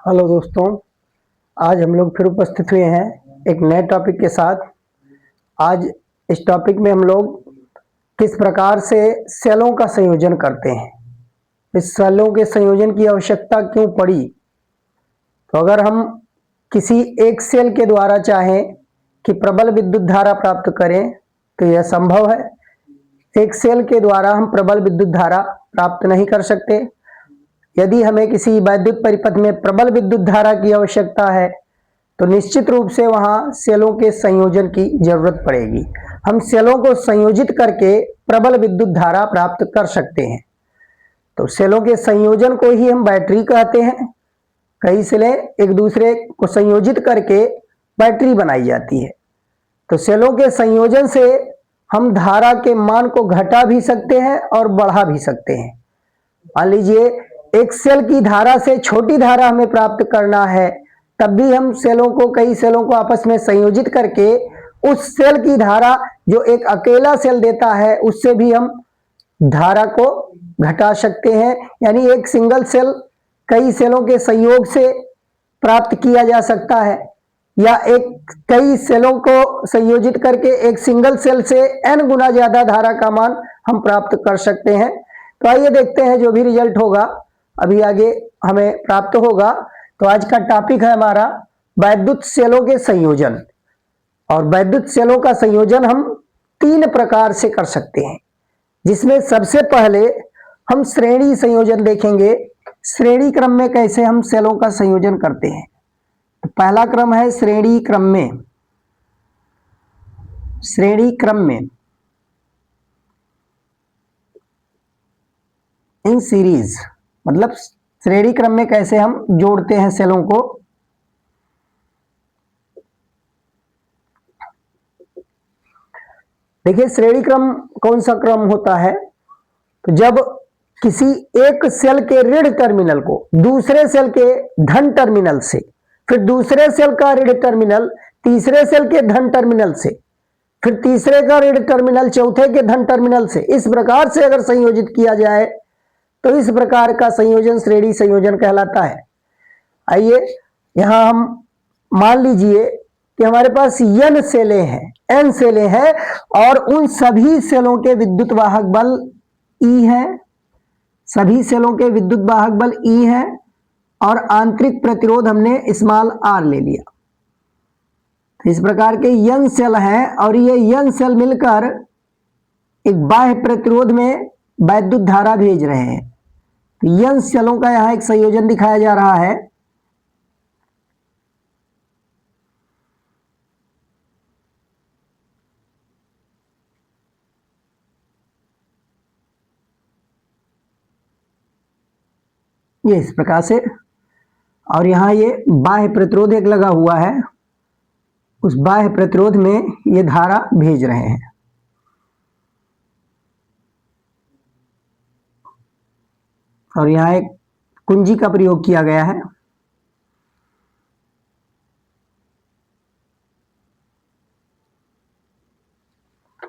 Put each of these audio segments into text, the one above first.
Hello दोस्तों, आज हम लोग फिर उपस्थित हुए हैं एक नए टॉपिक के साथ। आज इस टॉपिक में हम लोग किस प्रकार से सेलों का संयोजन करते हैं, इस सेलों के संयोजन की आवश्यकता क्यों पड़ी। तो अगर हम किसी एक सेल के द्वारा चाहें कि प्रबल विद्युत धारा प्राप्त करें तो यह संभव है। एक सेल के द्वारा हम प्रबल विद्युत धारा प्राप्त नहीं कर सकते। यदि हमें किसी वैद्युत परिपथ में प्रबल विद्युत धारा की आवश्यकता है तो निश्चित रूप से वहां सेलों के संयोजन की जरूरत पड़ेगी। हम सेलों को संयोजित करके प्रबल विद्युत धारा प्राप्त कर सकते हैं। तो सेलों के संयोजन को ही हम बैटरी कहते हैं। कई सेलें एक दूसरे को संयोजित करके बैटरी बनाई जाती है। तो सेलों के संयोजन से हम धारा के मान को घटा भी सकते हैं और बढ़ा भी सकते हैं। मान लीजिए एक सेल की धारा से छोटी धारा हमें प्राप्त करना है, तब भी हम कई सेलों को आपस में संयोजित करके उस सेल की धारा जो एक अकेला सेल देता है उससे भी हम धारा को घटा सकते हैं। यानी एक सिंगल सेल कई सेलों के संयोग से प्राप्त किया जा सकता है, या कई सेलों को संयोजित करके एक सिंगल सेल से n गुना ज्यादा धारा का मान हम प्राप्त कर सकते हैं। तो आइए देखते हैं जो भी रिजल्ट होगा अभी आगे हमें प्राप्त होगा। तो आज का टॉपिक है हमारा वैद्युत सेलों के संयोजन। और वैद्युत सेलों का संयोजन हम 3 प्रकार से कर सकते हैं, जिसमें सबसे पहले हम श्रेणी संयोजन देखेंगे। श्रेणी क्रम में कैसे हम सेलों का संयोजन करते हैं। तो पहला क्रम है श्रेणी क्रम में। श्रेणी क्रम में इन सीरीज, मतलब श्रेणी क्रम में कैसे हम जोड़ते हैं सेलों को। देखिए श्रेणी क्रम कौन सा क्रम होता है। तो जब किसी एक सेल के ऋण टर्मिनल को दूसरे सेल के धन टर्मिनल से, फिर दूसरे सेल का ऋण टर्मिनल तीसरे सेल के धन टर्मिनल से, फिर तीसरे का ऋण टर्मिनल चौथे के धन टर्मिनल से, इस प्रकार से अगर संयोजित किया जाए तो इस प्रकार का संयोजन श्रेणी संयोजन कहलाता है। आइए यहां हम मान लीजिए कि हमारे पास n सेलें हैं, n सेलें हैं और उन सभी सेलों के विद्युत वाहक बल E है। सभी सेलों के विद्युत वाहक बल E है और आंतरिक प्रतिरोध हमने स्मॉल r ले लिया। इस प्रकार के n सेल हैं और ये n सेल मिलकर एक बाह्य प्रतिरोध में वैद्युत धारा भेज रहे हैं। तो n सेलों का यहां एक संयोजन दिखाया जा रहा है। ये इस प्रकार से, और यहां ये बाह्य प्रतिरोध एक लगा हुआ है, उस बाह्य प्रतिरोध में ये धारा भेज रहे हैं। और यहां एक कुंजी का प्रयोग किया गया है।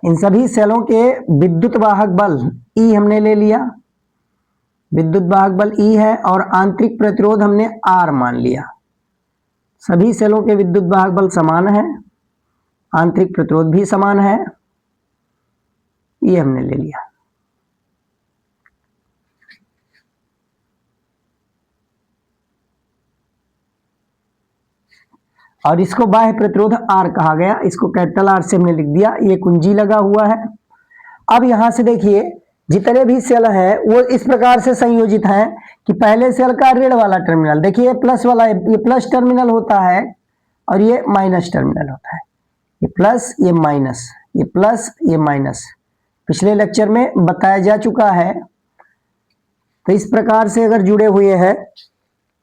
इन सभी सेलों के विद्युत वाहक बल E हमने ले लिया, विद्युत वाहक बल E है और आंतरिक प्रतिरोध हमने R मान लिया। सभी सेलों के विद्युत वाहक बल समान है, आंतरिक प्रतिरोध भी समान है, ये हमने ले लिया। और इसको बाह्य प्रतिरोध R कहा गया, इसको कैपिटल R से हमने लिख दिया। ये कुंजी लगा हुआ है। अब यहां से देखिए जितने भी सेल हैं वो इस प्रकार से संयोजित हैं कि पहले सेल का ऋण वाला टर्मिनल, देखिए प्लस वाला, ये प्लस टर्मिनल होता है और ये माइनस टर्मिनल होता है। ये प्लस, ये माइनस, ये प्लस, ये माइनस, पिछले लेक्चर में बताया जा चुका है। तो इस प्रकार से अगर जुड़े हुए हैं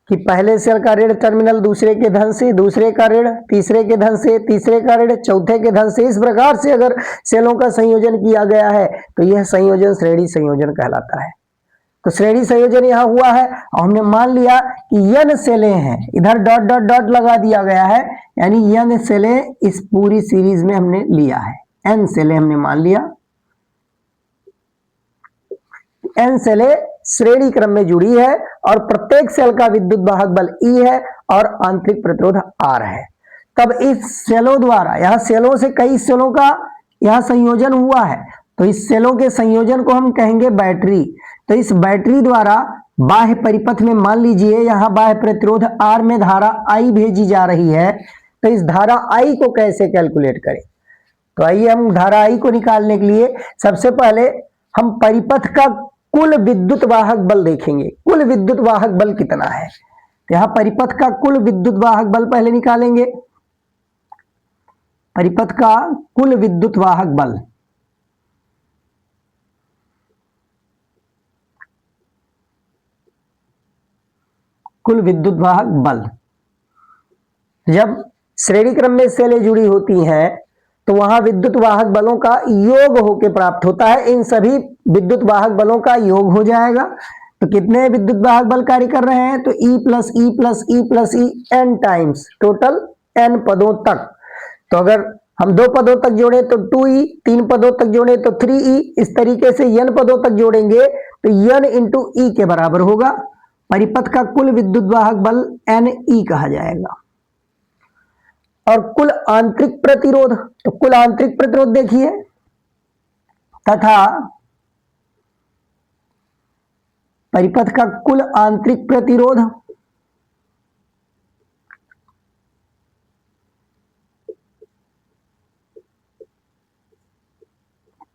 कि पहले सेल का ऋण टर्मिनल दूसरे के धन से, दूसरे का ऋण तीसरे के धन से, तीसरे का ऋण चौथे के धन से, इस प्रकार से अगर सेलों का संयोजन किया गया है तो यह संयोजन श्रेणी संयोजन कहलाता है। तो श्रेणी संयोजन यहां हुआ है और हमने मान लिया कि n सेलें हैं, इधर डॉट डॉट डॉट लगा दिया गया है, यानी n सेलें इस पूरी सीरीज में हमने लिया है। n सेलें हमने मान लिया, n सेलें श्रेणी क्रम में जुड़ी है और प्रत्येक सेल का विद्युत वाहक बल E है और आंतरिक प्रतिरोध R है। तब इस सेलों द्वारा, यहां सेलों से कई सेलों का यहां संयोजन हुआ है, तो इस सेलों के संयोजन को हम कहेंगे बैटरी। तो इस बैटरी द्वारा बाह्य परिपथ में मान लीजिए यहां बाह्य प्रतिरोध R में धारा I भेजी जा रही है, तो इस धारा I को कैसे कैलकुलेट करें? तो आइए हम धारा I को निकालने के लिए सबसे पहले हम परिपथ का कुल विद्युत वाहक बल देखेंगे। कुल विद्युत वाहक बल कितना है, तो यहां परिपथ का कुल विद्युत वाहक बल पहले निकालेंगे। परिपथ का कुल विद्युत वाहक बल, कुल विद्युत वाहक बल जब श्रेणी क्रम में सेलें जुड़ी होती हैं तो वहां विद्युत वाहक बलों का योग होकर प्राप्त होता है। इन सभी विद्युत वाहक बलों का योग हो जाएगा। तो कितने विद्युत वाहक बल कार्य कर रहे हैं, तो E plus E plus E plus E n times, total n पदों तक। तो अगर हम 2 पदों तक जोड़े तो 2E, 3 पदों तक जोड़े तो 3E, इस तरीके से n पदों तक जोड़ेंगे तो n इंटू E के बराबर होगा। परिपथ का कुल विद्युत वाहक बल NE कहा जाएगा। और कुल आंतरिक प्रतिरोध, तो कुल आंतरिक प्रतिरोध देखिए, तथा परिपथ का कुल आंतरिक प्रतिरोध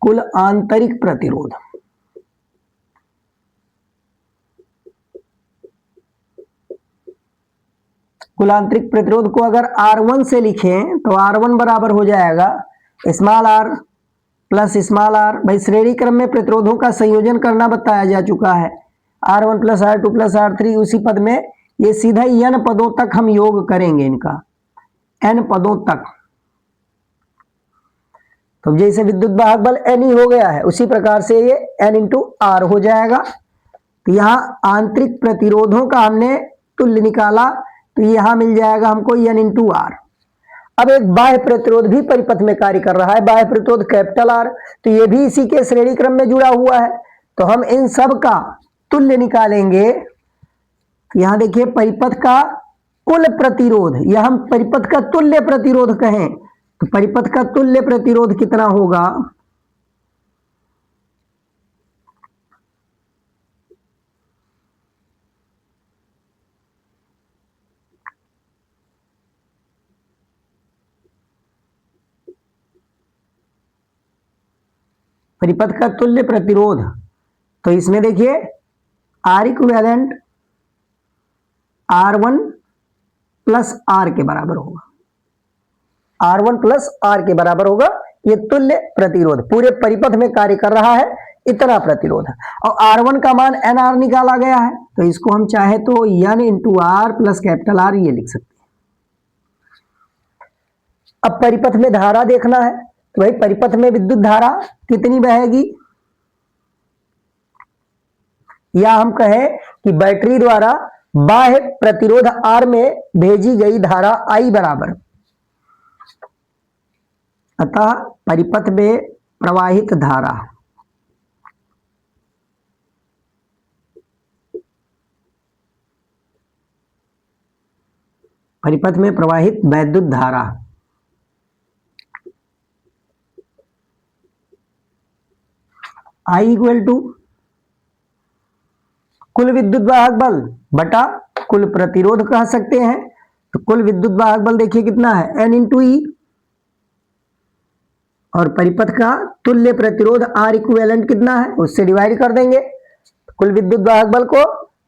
कुल आंतरिक प्रतिरोध कुल आंतरिक प्रतिरोध को अगर R1 से लिखें तो R1 बराबर हो जाएगा small r plus small r। भाई श्रेणी क्रम में प्रतिरोधों का संयोजन करना बताया जा चुका है। R1 plus R2 plus R3 उसी पद में, ये सीधा n पदों तक हम योग करेंगे, इनका n पदों तक। तो जैसे विद्युत वाहक बल NE हो गया है, उसी प्रकार से ये n इंटू R हो जाएगा। तो यहाँ आंतरिक प्रतिरोधों का हमने तुल्य निकाला, तो यहां मिल जाएगा हमको n इंटू R। अब एक बाह्य प्रतिरोध भी परिपथ में कार्य कर रहा है, बाह्य प्रतिरोध कैपिटल R, तो ये भी इसी के श्रेणी क्रम में जुड़ा हुआ है। तो हम इन सब का तुल्य निकालेंगे। यहां देखिए परिपथ का कुल प्रतिरोध, या हम परिपथ का तुल्य प्रतिरोध कहें तो परिपथ का तुल्य प्रतिरोध कितना होगा, परिपथ का तुल्य प्रतिरोध, तो इसमें देखिए R equivalent R1 plus R के बराबर होगा। R1 प्लस R के बराबर होगा ये तुल्य प्रतिरोध, पूरे परिपथ में कार्य कर रहा है इतना प्रतिरोध। और R1 का मान NR निकाला गया है, तो इसको हम चाहे तो n into R plus capital R ये लिख सकते हैं। अब परिपथ में धारा देखना है, तो भाई परिपथ में विद्युत धारा कितनी बहेगी, या हम कहें कि बैटरी द्वारा बाह्य प्रतिरोध R में भेजी गई धारा I बराबर, अतः परिपथ में प्रवाहित धारा परिपथ में प्रवाहित वैद्युत धारा I इक्वल टू कुल विद्युत वाहक बल बटा कुल प्रतिरोध कह सकते हैं। तो कुल विद्युत वाहक बल देखिए कितना है, n इंटू ई, और परिपथ का तुल्य प्रतिरोध R इक्विवेलेंट कितना है, उससे डिवाइड कर देंगे। कुल विद्युत वाहक बल को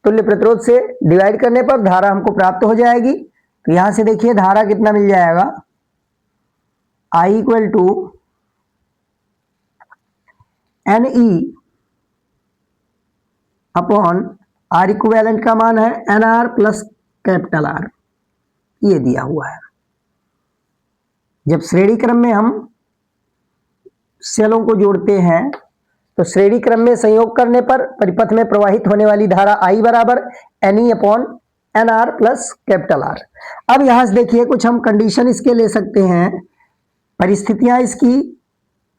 तुल्य प्रतिरोध से डिवाइड करने पर धारा हमको प्राप्त हो जाएगी। तो यहां से देखिए धारा कितना मिल जाएगा, I equal to NE upon R equivalent का मान है NR प्लस कैपिटल R, ये दिया हुआ है। जब श्रेणी क्रम में हम सेलों को जोड़ते हैं तो श्रेणी क्रम में संयोग करने पर परिपथ में प्रवाहित होने वाली धारा I बराबर NE upon NR plus capital R। अब यहां से देखिए कुछ हम कंडीशन इसके ले सकते हैं, परिस्थितियां इसकी,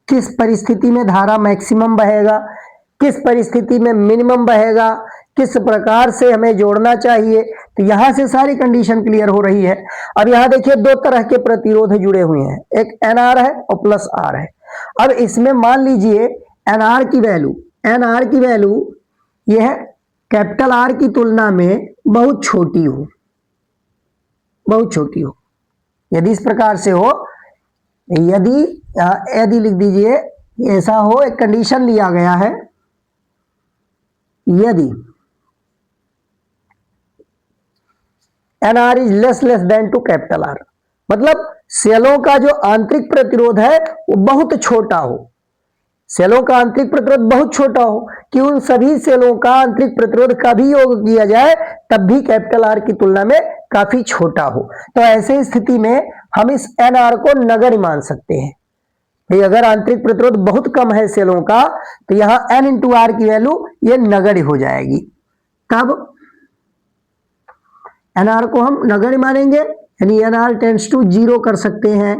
किस परिस्थिति में धारा मैक्सिमम बहेगा, किस परिस्थिति में मिनिमम बहेगा, किस प्रकार से हमें जोड़ना चाहिए। तो यहां से सारी कंडीशन क्लियर हो रही है। अब यहां देखिए दो तरह के प्रतिरोध जुड़े हुए हैं, एक एनआर है और प्लस आर है। अब इसमें मान लीजिए एनआर की वैल्यू यह कैपिटल आर की तुलना में बहुत छोटी हो, यदि इस प्रकार से हो, यदि लिख दीजिए ऐसा हो, एक कंडीशन लिया गया है, यदि NR is less than two capital R, मतलब सेलों का जो आंतरिक प्रतिरोध है वो बहुत छोटा हो, सेलों का आंतरिक प्रतिरोध बहुत छोटा हो कि उन सभी सेलों का आंतरिक प्रतिरोध का भी योग किया जाए तब भी कैपिटल आर की तुलना में काफी छोटा हो। तो ऐसे स्थिति में हम इस एन आर को नगण्य मान सकते हैं। भाई अगर आंतरिक प्रतिरोध बहुत कम है सेलों का तो यहां एन इंटू आर की वैल्यू ये नगण्य हो जाएगी। तब एन आर को हम नगण्य मानेंगे, यानी एन आर टेंड्स टू 0 कर सकते हैं,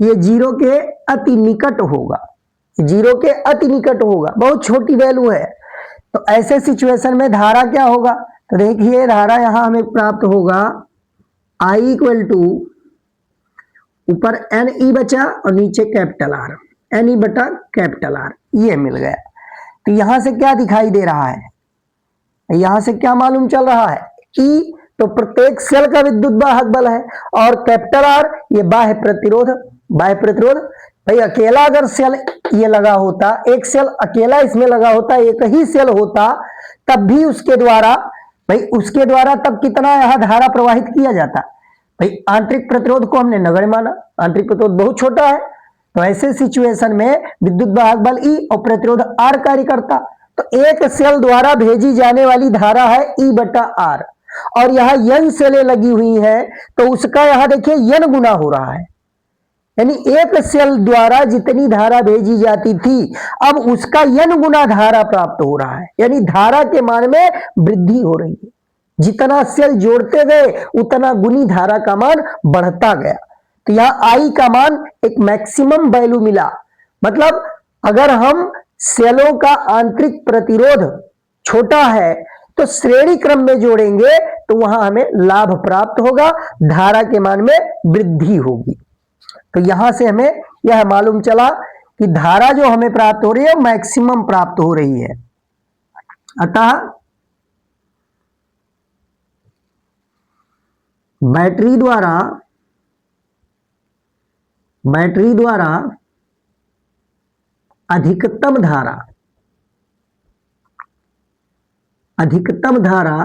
ये 0 के अति निकट होगा, 0 के अति निकट होगा, बहुत छोटी वैल्यू है। तो ऐसे सिचुएशन में धारा क्या होगा, तो देखिए धारा यहां हमें प्राप्त होगा I इक्वल टू ऊपर एन ई बचा और नीचे कैपिटल आर, एन ई बटा कैपिटल आर, ये मिल गया। तो यहां से क्या दिखाई दे रहा है, यहां से क्या मालूम चल रहा है, ई तो प्रत्येक सेल का विद्युत वाहक बल है और कैपिटल आर ये बाह्य प्रतिरोध। भाई अकेला अगर सेल ये लगा होता, एक सेल अकेला इसमें लगा होता, एक ही सेल होता, तब भी उसके द्वारा तब कितना यहां धारा प्रवाहित किया जाता। भाई आंतरिक प्रतिरोध को हमने नगण्य माना, आंतरिक प्रतिरोध बहुत छोटा है, तो ऐसे सिचुएशन में विद्युत वाहक बल ई और प्रतिरोध आर कार्य करता। तो एक सेल द्वारा भेजी जाने वाली धारा है ई बटा आर, और यहां n सेलें लगी हुई है तो उसका यहां देखिए n गुना हो रहा है, यानी एक सेल द्वारा जितनी धारा भेजी जाती थी अब उसका n गुना धारा प्राप्त हो रहा है, यानी धारा के मान में वृद्धि हो रही है। जितना सेल जोड़ते गए उतना गुनी धारा का मान बढ़ता गया। तो यहां I का मान एक मैक्सिमम वैल्यू मिला, मतलब अगर हम सेलों का आंतरिक प्रतिरोध छोटा है तो श्रेणी क्रम में जोड़ेंगे तो वहां हमें लाभ प्राप्त होगा, धारा के मान में वृद्धि होगी। तो यहां से हमें यह मालूम चला कि धारा जो हमें प्राप्त हो रही है मैक्सिमम प्राप्त हो रही है। अतः बैटरी द्वारा अधिकतम धारा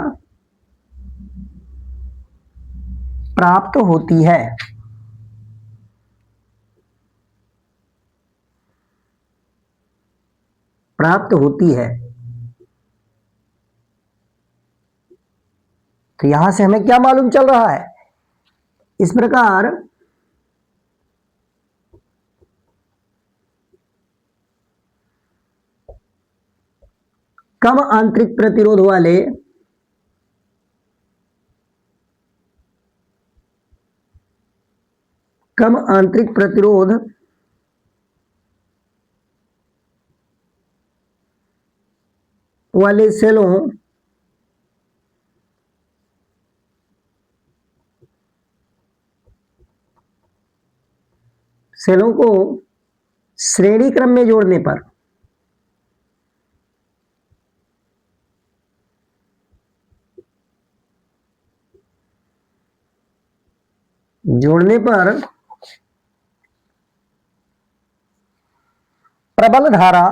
प्राप्त होती है। तो यहां से हमें क्या मालूम चल रहा है, इस प्रकार कम आंतरिक प्रतिरोध वाले सेलों को श्रेणी क्रम में जोड़ने पर प्रबल धारा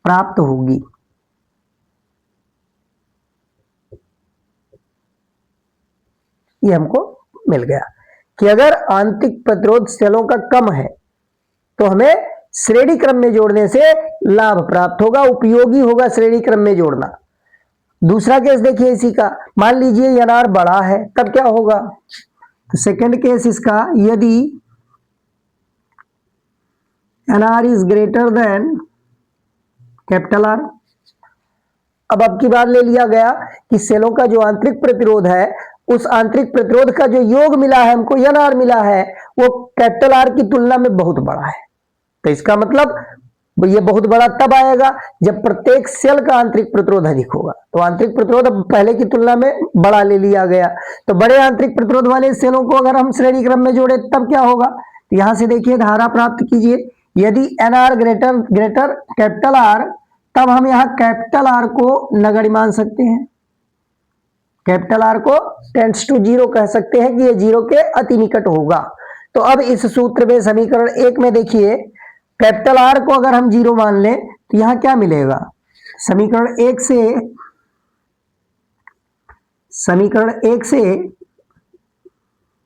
प्राप्त होगी। ये हमको मिल गया कि अगर आंतरिक प्रतिरोध सेलों का कम है तो हमें श्रेणी क्रम में जोड़ने से लाभ प्राप्त होगा, उपयोगी होगा श्रेणी क्रम में जोड़ना। दूसरा केस देखिए इसी का, मान लीजिए एनआर बड़ा है तब क्या होगा, तो सेकंड केस इसका, यदि NR is greater than capital R. अब की बार ले लिया गया कि सेलों का जो आंतरिक प्रतिरोध है उस आंतरिक प्रतिरोध का जो योग मिला है हमको एनआर मिला है वो कैपिटल आर की तुलना में बहुत बड़ा है, तो इसका मतलब ये बहुत बड़ा तब आएगा जब प्रत्येक सेल का आंतरिक प्रतिरोध अधिक होगा। तो आंतरिक प्रतिरोध अब पहले की तुलना में बड़ा ले लिया गया। तो बड़े आंतरिक प्रतिरोध वाले सेलों को अगर हम श्रेणी क्रम में जोड़े तब क्या होगा, तो यहां से देखिए धारा प्राप्त कीजिए। यदि NR ग्रेटर कैपिटल R, तब हम यहां कैपिटल R को नगण्य मान सकते हैं, कैपिटल R को टेंड्स टू 0 कह सकते हैं कि ये 0 के अति निकट होगा। तो अब इस सूत्र में समीकरण 1 में देखिए कैपिटल R को अगर हम 0 मान लें तो यहां क्या मिलेगा, समीकरण 1 से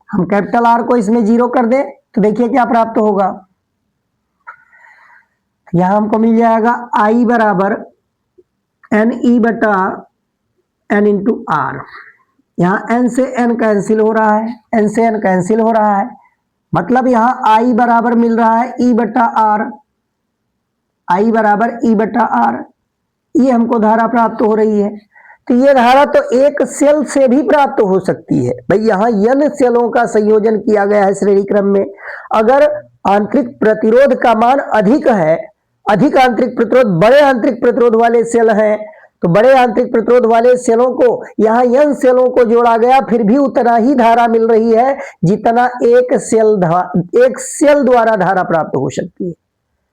हम कैपिटल R को इसमें 0 कर दें तो देखिए क्या प्राप्त होगा। यहां हमको मिल जाएगा I बराबर NE बटा N इंटू R। यहां N से N कैंसिल हो रहा है, N से N कैंसिल हो रहा है, मतलब यहां I बराबर मिल रहा है E बटा R, I बराबर E बटा R। ये हमको धारा प्राप्त हो रही है। तो ये धारा तो एक सेल से भी प्राप्त हो सकती है भाई। यहां n सेलों का संयोजन किया गया है श्रेणी क्रम में। अगर आंतरिक प्रतिरोध का मान अधिक है, अधिक आंतरिक प्रतिरोध बड़े आंतरिक प्रतिरोध वाले सेल हैं, तो बड़े आंतरिक प्रतिरोध वाले सेलों को यहां n सेलों को जोड़ा गया, फिर भी उतना ही धारा मिल रही है जितना एक सेल द्वारा धारा प्राप्त हो सकती है।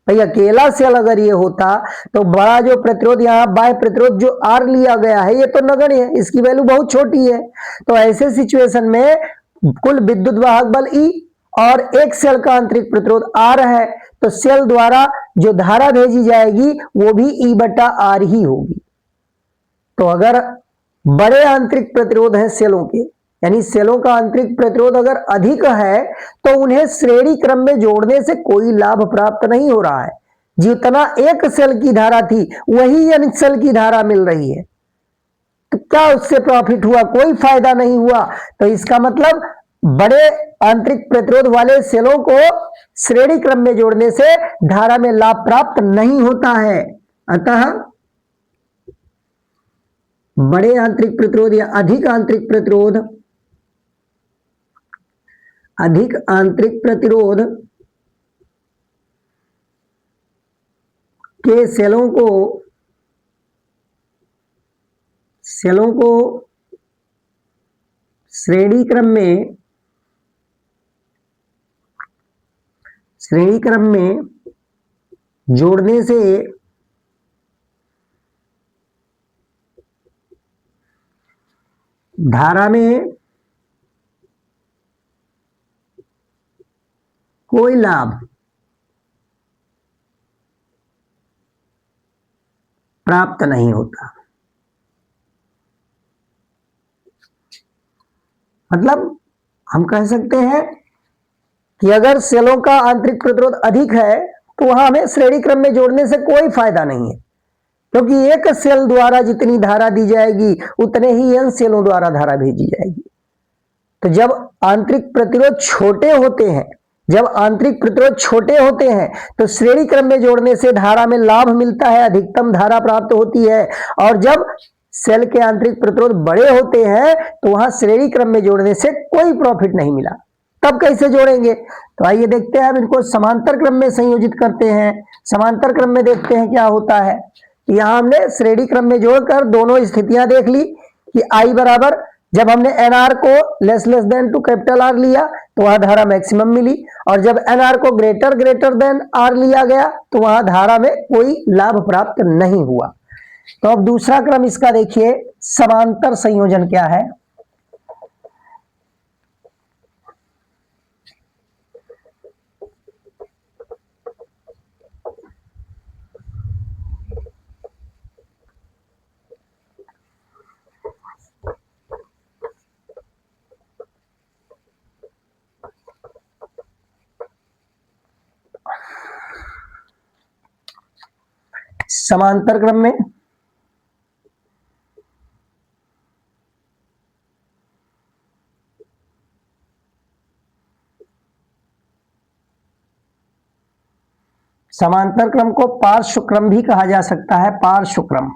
भाई अकेला सेल अगर ये होता तो बड़ा जो प्रतिरोध यहाँ बाह्य प्रतिरोध जो R लिया गया है ये तो नगण्य है, इसकी वैल्यू बहुत छोटी है। तो ऐसे सिचुएशन में कुल विद्युत वाहक बल E और एक सेल का आंतरिक प्रतिरोध R है, तो सेल द्वारा जो धारा भेजी जाएगी वो भी E बटा R ही होगी। तो अगर बड़े आंतरिक प्रतिरोध हैं सेलों के, यानी सेलों का आंतरिक प्रतिरोध अगर अधिक है तो उन्हें श्रेणी क्रम में जोड़ने से कोई लाभ प्राप्त नहीं हो रहा है। जितना एक सेल की धारा थी वही n सेल की धारा मिल रही है, तो क्या उससे प्रॉफिट हुआ, कोई फायदा नहीं हुआ। तो इसका मतलब बड़े आंतरिक प्रतिरोध वाले सेलों को श्रेणी क्रम में जोड़ने से धारा में लाभ प्राप्त नहीं होता है। अतः बड़े आंतरिक प्रतिरोध या अधिक आंतरिक प्रतिरोध के सेलों को श्रेणी क्रम में जोड़ने से धारा में कोई लाभ प्राप्त नहीं होता। मतलब हम कह सकते हैं कि अगर सेलों का आंतरिक प्रतिरोध अधिक है तो वहां हमें श्रेणी क्रम में जोड़ने से कोई फायदा नहीं है, क्योंकि एक सेल द्वारा जितनी धारा दी जाएगी उतने ही n सेलों द्वारा धारा भेजी जाएगी। तो जब आंतरिक प्रतिरोध छोटे होते हैं तो श्रेणी क्रम में जोड़ने से धारा में लाभ मिलता है, अधिकतम धारा प्राप्त होती है। और जब सेल के आंतरिक प्रतिरोध बड़े होते हैं तो वहां श्रेणी क्रम में जोड़ने से कोई प्रॉफिट नहीं मिला। तब कैसे जोड़ेंगे, तो आइए देखते हैं। अब इनको समांतर क्रम में संयोजित करते हैं। समांतर क्रम में देखते हैं क्या होता है। यहां हमने श्रेणी क्रम में जोड़कर दोनों स्थितियां देख ली कि I बराबर, जब हमने NR को less than two capital R लिया तो वहां धारा मैक्सिमम मिली, और जब NR को ग्रेटर देन R लिया गया तो वहां धारा में कोई लाभ प्राप्त नहीं हुआ। तो अब दूसरा क्रम इसका देखिए, समांतर संयोजन क्या है। समांतर क्रम में समांतर क्रम को पार्श्व क्रम भी कहा जा सकता है। पार्श्व क्रम,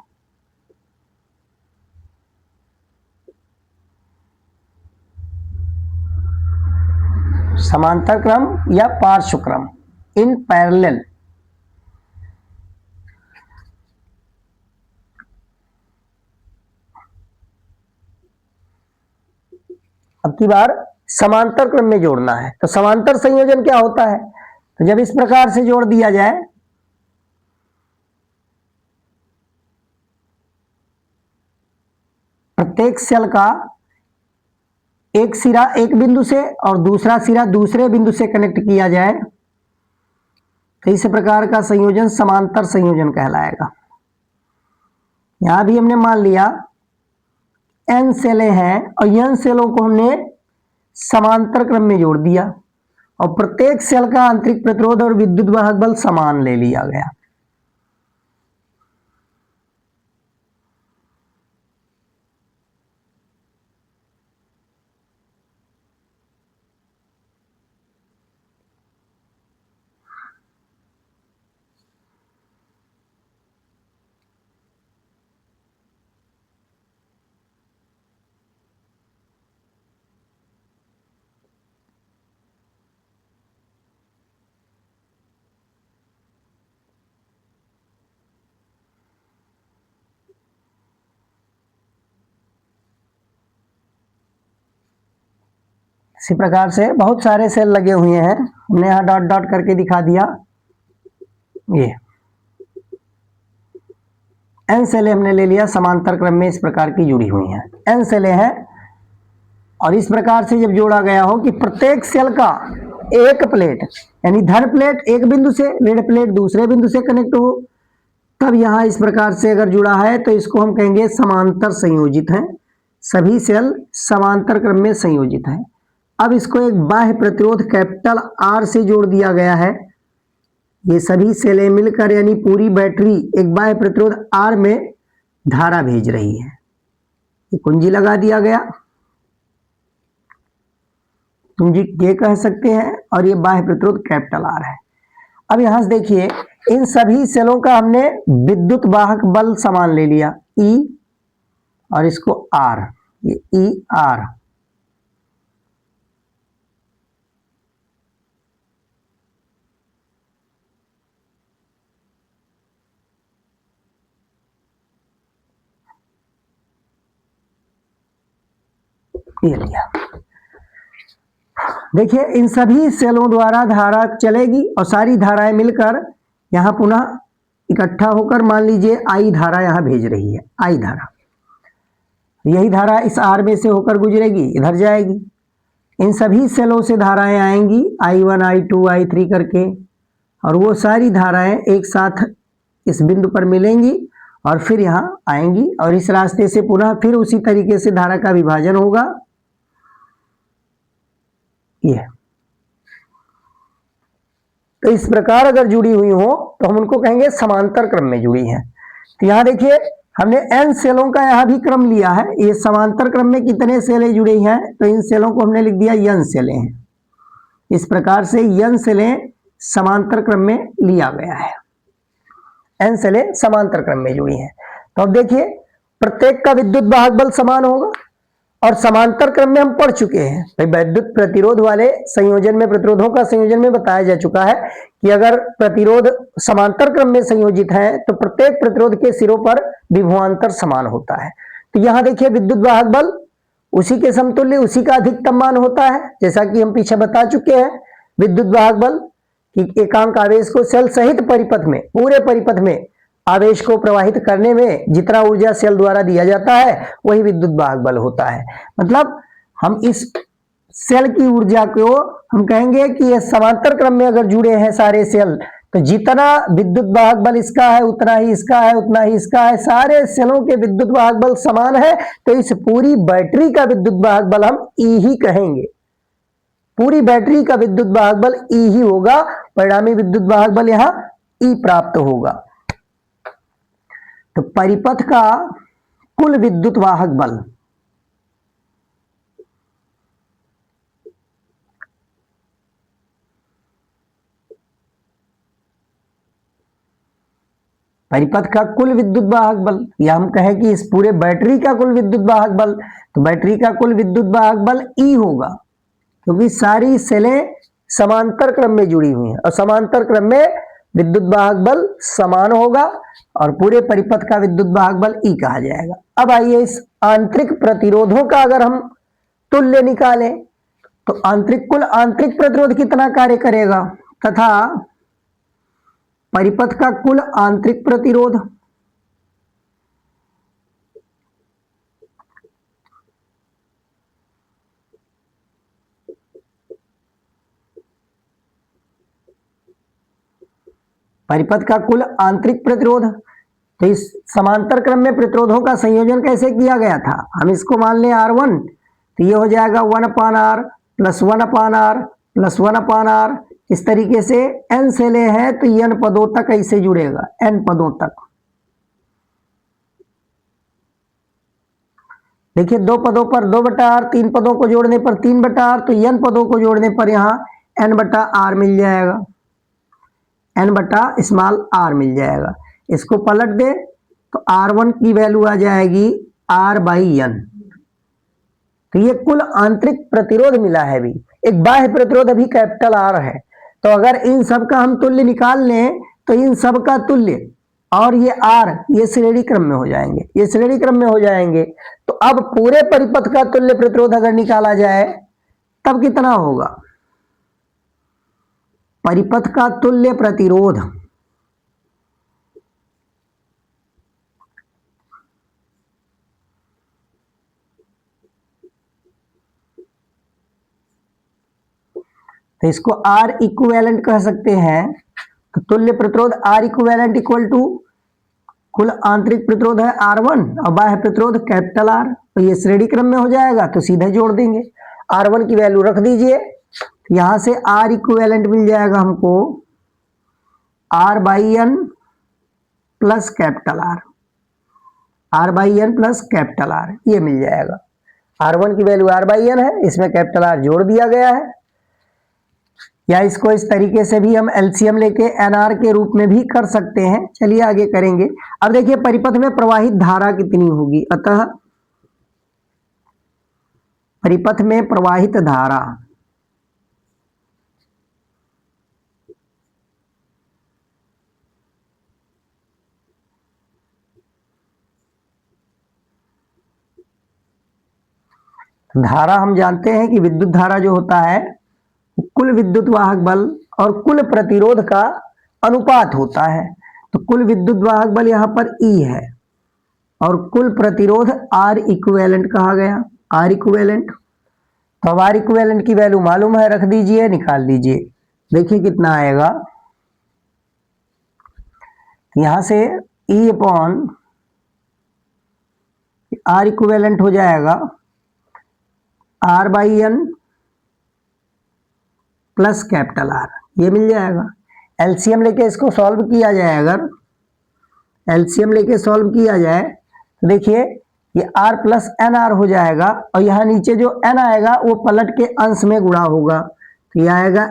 समांतर क्रम या पार्श्व क्रम, इन पैरेलल। अब की बार समांतर क्रम में जोड़ना है। तो समांतर संयोजन क्या होता है? तो जब इस प्रकार से जोड़ दिया जाए, प्रत्येक सेल का एक सिरा एक बिंदु से और दूसरा सिरा दूसरे बिंदु से कनेक्ट किया जाए, तो इस प्रकार का संयोजन समांतर संयोजन कहलाएगा। यहां भी हमने मान लिया n सेलें हैं और n सेलों को हमने समांतर क्रम में जोड़ दिया और प्रत्येक सेल का आंतरिक प्रतिरोध और विद्युत वाहक बल समान ले लिया गया। इसी प्रकार से बहुत सारे सेल लगे हुए हैं, हमने यहां डॉट डॉट करके दिखा दिया। ये n सेलें हमने ले लिया समांतर क्रम में इस प्रकार की जुड़ी हुई हैं, n सेलें हैं और इस प्रकार से जब जोड़ा गया हो कि प्रत्येक सेल का एक प्लेट यानी धन प्लेट एक बिंदु से, ऋण प्लेट दूसरे बिंदु से कनेक्ट हो, तब यहां इस प्रकार से अगर जुड़ा है तो इसको हम कहेंगे समांतर संयोजित है। सभी सेल समांतर क्रम में संयोजित है। अब इसको एक बाह्य प्रतिरोध कैपिटल R से जोड़ दिया गया है। ये सभी सेलें मिलकर यानी पूरी बैटरी एक बाह्य प्रतिरोध R में धारा भेज रही है। ये कुंजी लगा दिया गया, कुंजी ये कह सकते हैं, और ये बाह्य प्रतिरोध कैपिटल R है। अब यहां से देखिए इन सभी सेलों का हमने विद्युत वाहक बल समान ले लिया E और इसको R, ये E R। ये लिया। देखिए इन सभी सेलों द्वारा धारा चलेगी और सारी धाराएं मिलकर यहां पुनः इकट्ठा होकर मान लीजिए आई धारा यहां भेज रही है, आई धारा। यही धारा इस आर में से होकर गुजरेगी, इधर जाएगी। इन सभी सेलों से धाराएं आएंगी I1 I2 I3 करके, और वो सारी धाराएं एक साथ इस बिंदु पर मिलेंगी और फिर यहां आएंगी और इस रास्ते से पुनः फिर उसी तरीके से धारा का विभाजन होगा। ये तो इस प्रकार अगर जुड़ी हुई हो तो हम उनको कहेंगे समांतर क्रम में जुड़ी हैं। तो यहां देखिए हमने n सेलों का यहां भी क्रम लिया है। ये समांतर क्रम में कितने सेलें जुड़ी हैं, तो इन सेलों को हमने लिख दिया n सेलें हैं। इस प्रकार से n सेलें समांतर क्रम में लिया गया है, n सेलें समांतर क्रम में जुड़ी हैं। तो अब देखिए प्रत्येक का विद्युत वाहक बल समान होगा और समांतर क्रम में हम पढ़ चुके हैं भाई विद्युत प्रतिरोध वाले संयोजन में, प्रतिरोधों का संयोजन में बताया जा चुका है कि अगर प्रतिरोध समांतर क्रम में संयोजित है तो प्रत्येक प्रतिरोध के सिरों पर विभवांतर समान होता है। तो यहां देखिए विद्युत वाहक बल उसी के समतुल्य, उसी का अधिकतम मान होता है, जैसा कि हम पीछे बता चुके हैं। विद्युत वाहक बल कि एकांक आवेश को सेल सहित परिपथ में, पूरे परिपथ में आवेश को प्रवाहित करने में जितना ऊर्जा सेल द्वारा दिया जाता है वही विद्युत वाहक बल होता है। मतलब हम इस सेल की ऊर्जा को हम कहेंगे कि ये समांतर क्रम में अगर जुड़े हैं सारे सेल, तो जितना विद्युत वाहक बल इसका है उतना ही इसका है, उतना ही इसका है, सारे सेलों के विद्युत वाहक बल समान है। तो इस पूरी बैटरी का विद्युत वाहक बल हम ई ही कहेंगे। पूरी बैटरी का विद्युत वाहक बल ई ही होगा, परिणामी विद्युत वाहक बल यहां ई प्राप्त होगा। तो परिपथ का कुल विद्युत वाहक बल परिपथ का कुल विद्युत वाहक बल, या हम कहें कि इस पूरे बैटरी का कुल विद्युत वाहक बल, तो बैटरी का कुल विद्युत वाहक बल ई होगा, क्योंकि सारी सेलें समांतर क्रम में जुड़ी हुई हैं और समांतर क्रम में विद्युत वाहक बल समान होगा और पूरे परिपथ का विद्युत वाहक बल ई कहा जाएगा। अब आइए इस आंतरिक प्रतिरोधों का अगर हम तुल्य निकालें तो कुल आंतरिक प्रतिरोध कितना कार्य करेगा तथा परिपथ का कुल आंतरिक प्रतिरोध तो इस समांतर क्रम में प्रतिरोधों का संयोजन कैसे किया गया था, हम इसको मान लें R1, तो ये हो जाएगा 1/R plus 1/R plus 1/R। इस तरीके से n सेले हैं तो n पदों तक ऐसे जुड़ेगा, n पदों तक। देखिए 2 पदों पर 2/R, 3 पदों को जोड़ने पर 3/R, तो n पदों को जोड़ने पर यहाँ n/R मिल जाएगा, n/r मिल जाएगा। इसको पलट दे तो R1 की वैल्यू आ जाएगी R/n। तो ये कुल आंतरिक प्रतिरोध मिला है। अभी एक बाह्य प्रतिरोध अभी कैपिटल R है, तो अगर इन सब का हम तुल्य निकाल लें तो इन सब का तुल्य और ये R ये श्रेणी क्रम में हो जाएंगे, ये श्रेणी क्रम में हो जाएंगे। तो अब पूरे परिपथ का तुल्य प्रतिरोध अगर निकाला जाए तब कितना होगा, परिपथ का तुल्य प्रतिरोध तो इसको R इक्विवेलेंट कह सकते हैं। तो तुल्य प्रतिरोध R इक्विवेलेंट इक्वल टू कुल आंतरिक प्रतिरोध है R1 और बाह्य प्रतिरोध कैपिटल R, तो ये श्रेणी क्रम में हो जाएगा तो सीधे जोड़ देंगे। R1 की वैल्यू रख दीजिए, यहां से R इक्विवेलेंट मिल जाएगा हमको R/n plus capital R, R/n plus capital R ये मिल जाएगा। R1 की वैल्यू R/n है, इसमें कैपिटल R जोड़ दिया गया है। या इसको इस तरीके से भी हम एलसीएम लेके NR के रूप में भी कर सकते हैं, चलिए आगे करेंगे। अब देखिए परिपथ में प्रवाहित धारा कितनी होगी, अतः परिपथ में प्रवाहित धारा हम जानते हैं कि विद्युत धारा जो होता है कुल विद्युत वाहक बल और कुल प्रतिरोध का अनुपात होता है। तो कुल विद्युत वाहक बल यहां पर E है और कुल प्रतिरोध R इक्विवेलेंट कहा गया, R इक्विवेलेंट। तो अब R इक्विवेलेंट की वैल्यू मालूम है, रख दीजिए, निकाल लीजिए, देखिए कितना आएगा। यहां से E अपॉन R इक्विवेलेंट हो जाएगा R/n प्लस कैपिटल R, ये मिल जाएगा। एलसीएम लेके इसको सॉल्व किया जाए, अगर एलसीएम लेके सॉल्व किया जाए तो देखिए ये R प्लस NR हो जाएगा और यहाँ नीचे जो n आएगा वो पलट के अंश में गुणा होगा, तो ये आएगा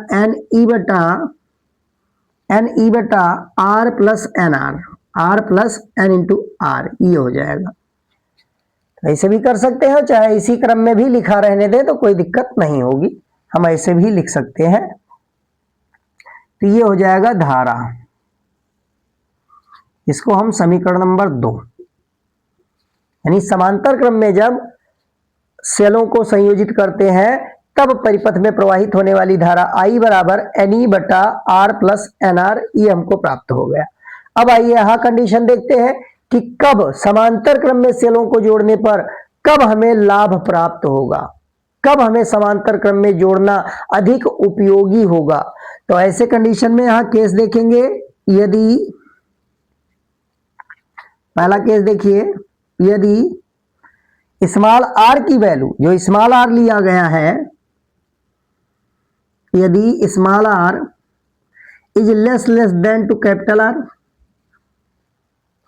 NE बटा R plus NR, R plus N into R, ये हो जाएगा। ऐसे भी कर सकते हैं, चाहे इसी क्रम में भी लिखा रहने दे तो कोई दिक्कत नहीं होगी, हम ऐसे भी लिख सकते हैं। तो ये हो जाएगा धारा, इसको हम समीकरण नंबर 2, यानी समांतर क्रम में जब सेलों को संयोजित करते हैं तब परिपथ में प्रवाहित होने वाली धारा I बराबर NE बटा R प्लस NR, ये हमको प्राप्त हो गया। अब आइए यहां कंडीशन देखते हैं कि कब समांतर क्रम में सेलों को जोड़ने पर कब हमें लाभ प्राप्त होगा, कब हमें समांतर क्रम में जोड़ना अधिक उपयोगी होगा। तो ऐसे कंडीशन में यहां केस देखेंगे, यदि पहला केस देखिए, यदि स्मॉल r की वैल्यू, जो स्मॉल r लिया गया है, यदि small r is less than two capital R,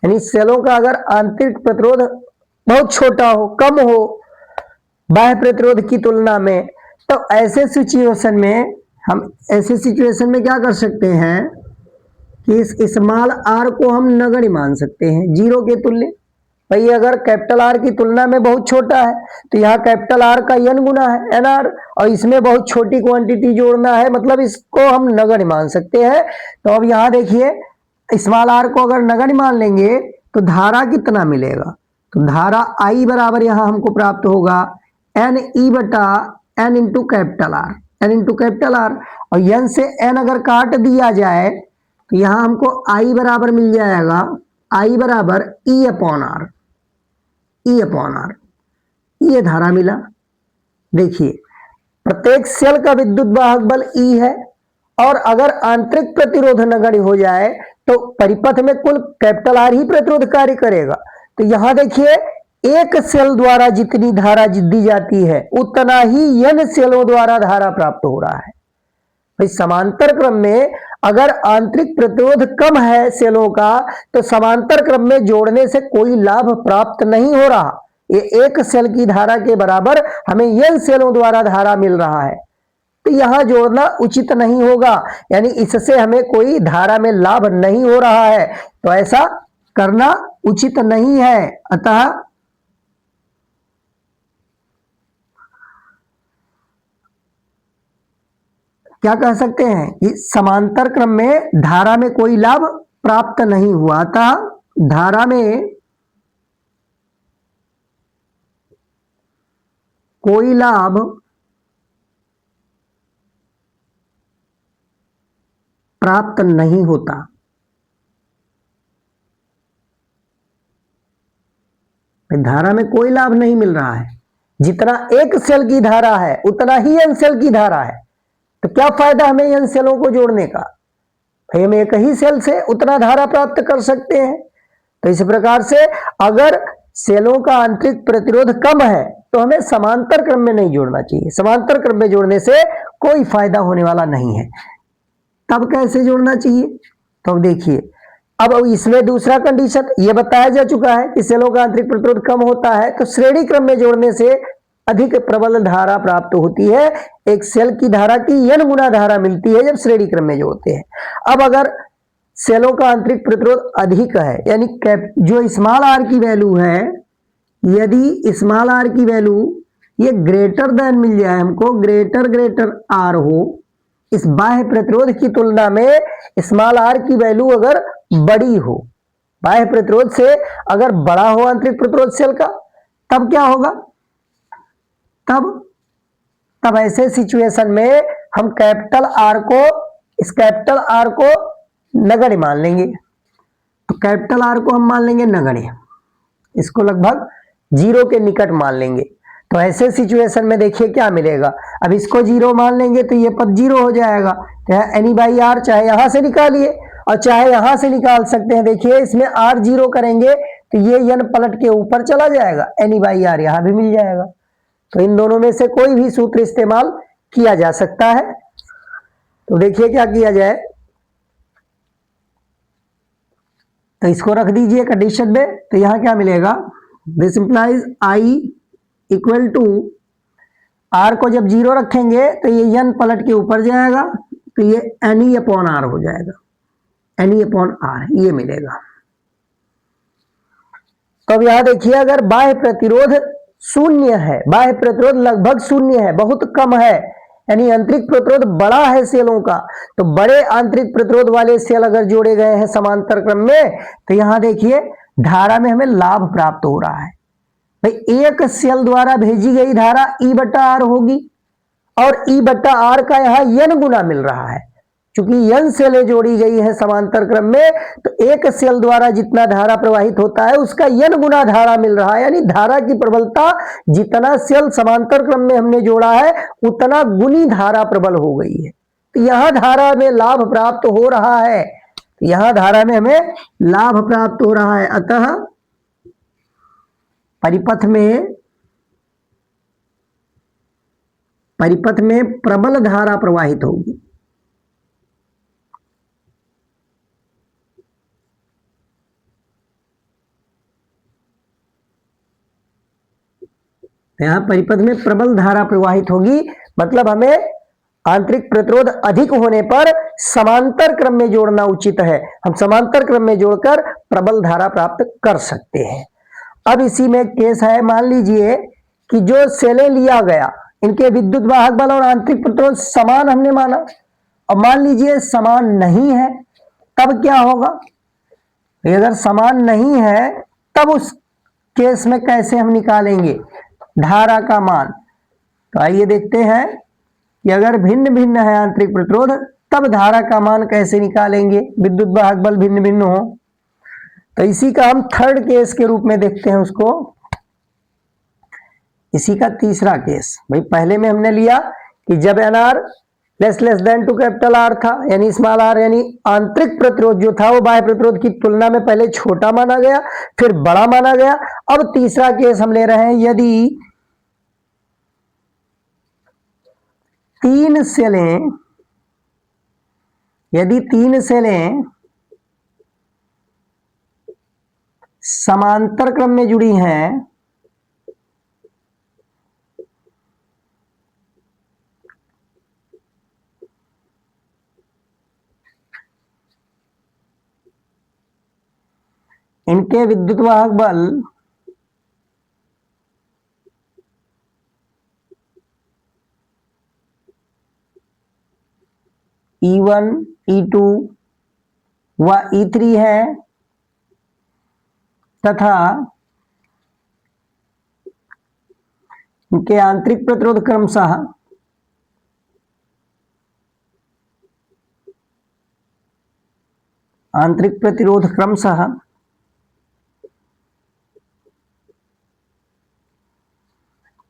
यानी सेलों का अगर आंतरिक प्रतिरोध बहुत छोटा हो, कम हो बाह्य प्रतिरोध की तुलना में, तो ऐसे सिचुएशन में क्या कर सकते हैं कि इस स्मॉल r को हम नगण्य मान सकते हैं, जीरो के तुल्य। भाई अगर कैपिटल R की तुलना में बहुत छोटा है तो यहाँ कैपिटल R का n गुना है NR, और इसमें बहुत छोटी क्वांटिटी जोड़ना है, मतलब इसको हम नगण्य मान सकते हैं। तो अब यहाँ देखिए स्मॉल r को अगर नगण्य मान लेंगे तो धारा कितना मिलेगा, तो धारा I बराबर यहाँ हमको प्राप्त होगा एन ई बटा N into capital R, N into capital R. और एन से एन अगर काट दिया जाए तो यहां हमको आई बराबर मिल जाएगा, आई बराबर E upon R, E upon R, ये धारा मिला। देखिए प्रत्येक सेल का विद्युत वाहक बल ई है, और अगर आंतरिक प्रतिरोध नगण्य हो जाए तो परिपथ में कुल कैपिटल आर ही प्रतिरोध कार्य करेगा। तो यहां देखिए एक सेल द्वारा जितनी धारा दी जाती है उतना ही एन सेलों द्वारा धारा प्राप्त हो रहा है। भाई समांतर क्रम में अगर आंतरिक प्रतिरोध कम है सेलों का तो समांतर क्रम में जोड़ने से कोई लाभ प्राप्त नहीं हो रहा। ये एक सेल की धारा के बराबर हमें एन सेलों द्वारा धारा मिल रहा है, तो यहां जोड़ना उचित नहीं होगा, यानी इससे हमें कोई धारा में लाभ नहीं हो रहा है, तो ऐसा करना उचित नहीं है। अतः क्या कह सकते हैं कि समांतर क्रम में धारा में कोई लाभ प्राप्त नहीं हुआ, अतः धारा में कोई लाभ प्राप्त नहीं होता। धारा में कोई लाभ नहीं मिल रहा है, जितना एक सेल की धारा है उतना ही एन सेल की धारा है, तो क्या फायदा हमें एन सेलों को जोड़ने का। भाई हम एक ही सेल से उतना धारा प्राप्त कर सकते हैं। तो इस प्रकार से अगर सेलों का आंतरिक प्रतिरोध कम है तो हमें समांतर क्रम में नहीं जोड़ना चाहिए, समांतर क्रम में जोड़ने से कोई फायदा होने वाला नहीं है। तब कैसे जोड़ना चाहिए, तो अब देखिए अब इसमें दूसरा कंडीशन यह बताया जा चुका है कि सेलों का आंतरिक प्रतिरोध कम होता है तो श्रेणी क्रम में जोड़ने से अधिक प्रबल धारा प्राप्त होती है। एक सेल की धारा की n गुना धारा मिलती है जब श्रेणी क्रम में जोड़ते हैं। अब अगर सेलों का आंतरिक प्रतिरोध अधिक है, यानी जो स्मॉल आर की वैल्यू है, यदि स्मॉल आर की वैल्यू ये ग्रेटर देन मिल जाए हमको, ग्रेटर आर हो, इस बाह्य प्रतिरोध की तुलना में स्मॉल आर की वैल्यू अगर बड़ी हो, बाह्य प्रतिरोध से अगर बड़ा हो आंतरिक प्रतिरोध सेल का, तब क्या होगा, तब ऐसे सिचुएशन में हम कैपिटल आर को, इस कैपिटल आर को नगण्य मान लेंगे। तो कैपिटल आर को हम मान लेंगे नगण्य, इसको लगभग जीरो के निकट मान लेंगे। तो ऐसे सिचुएशन में देखिए क्या मिलेगा, अब इसको जीरो मान लेंगे तो ये पद जीरो हो जाएगा। तो एन ई बाई आर चाहे यहां से निकालिए और चाहे यहां से निकाल सकते हैं। देखिए इसमें आर जीरो करेंगे तो ये एन पलट के ऊपर चला जाएगा, एन ई बाई आर यहां भी मिल जाएगा। तो इन दोनों में से कोई भी सूत्र इस्तेमाल किया जा सकता है। तो देखिए क्या किया जाए, तो इसको रख दीजिए कंडीशन में, तो यहां क्या मिलेगा, this implies I equal to R को जब जीरो रखेंगे तो ये एन पलट के ऊपर जाएगा, तो ये एन ई अपॉन आर हो जाएगा, एन ई अपॉन आर ये मिलेगा। तो अब यहां देखिए अगर बाह्य प्रतिरोध शून्य है, बाह्य प्रतिरोध लगभग शून्य है, बहुत कम है, यानी आंतरिक प्रतिरोध बड़ा है सेलों का, तो बड़े आंतरिक प्रतिरोध वाले सेल अगर जोड़े गए हैं समांतर क्रम में तो यहां देखिए धारा में हमें लाभ प्राप्त हो रहा है। भाई एक सेल द्वारा भेजी गई धारा ई बटा आर होगी और ई बटा आर का यहां n गुना मिल रहा है। चूंकि n सेलें जोड़ी गई है समांतर क्रम में तो एक सेल द्वारा जितना धारा प्रवाहित होता है उसका n गुना धारा मिल रहा है, यानी धारा की प्रबलता जितना सेल समांतर क्रम में हमने जोड़ा है उतना गुनी धारा प्रबल हो गई है। तो यहां धारा में लाभ प्राप्त हो रहा है, तो यहां धारा में हमें लाभ प्राप्त हो रहा है। अतः परिपथ में प्रबल धारा प्रवाहित होगी। यहां परिपथ में प्रबल धारा प्रवाहित होगी, मतलब हमें आंतरिक प्रतिरोध अधिक होने पर समांतर क्रम में जोड़ना उचित है। हम समांतर क्रम में जोड़कर प्रबल धारा प्राप्त कर सकते हैं। अब इसी में केस है, मान लीजिए कि जो सेलें लिया गया इनके विद्युत वाहक बल और आंतरिक प्रतिरोध समान हमने माना, अब मान लीजिए समान नहीं है, तब क्या होगा। अगर समान नहीं है तब उस केस में कैसे हम निकालेंगे धारा का मान। तो आइए देखते हैं कि अगर भिन्न भिन्न है आंतरिक प्रतिरोध तब धारा का मान कैसे निकालेंगे, विद्युत वाहक बल भिन्न भिन्न हो। तो इसी का हम थर्ड केस के रूप में देखते हैं उसको, इसी का तीसरा केस। भाई पहले में हमने लिया कि जब NR less than two capital R था, यानी स्मॉल r, यानी आंतरिक प्रतिरोध जो था वो बाह्य प्रतिरोध की तुलना में पहले छोटा माना गया, फिर बड़ा माना गया। अब तीसरा केस हम ले रहे हैं, यदि तीन सेलें समांतर क्रम में जुड़ी हैं इनके विद्युत वाहक बल E1, E2 व E3 है तथा इनके आंतरिक प्रतिरोध क्रमशः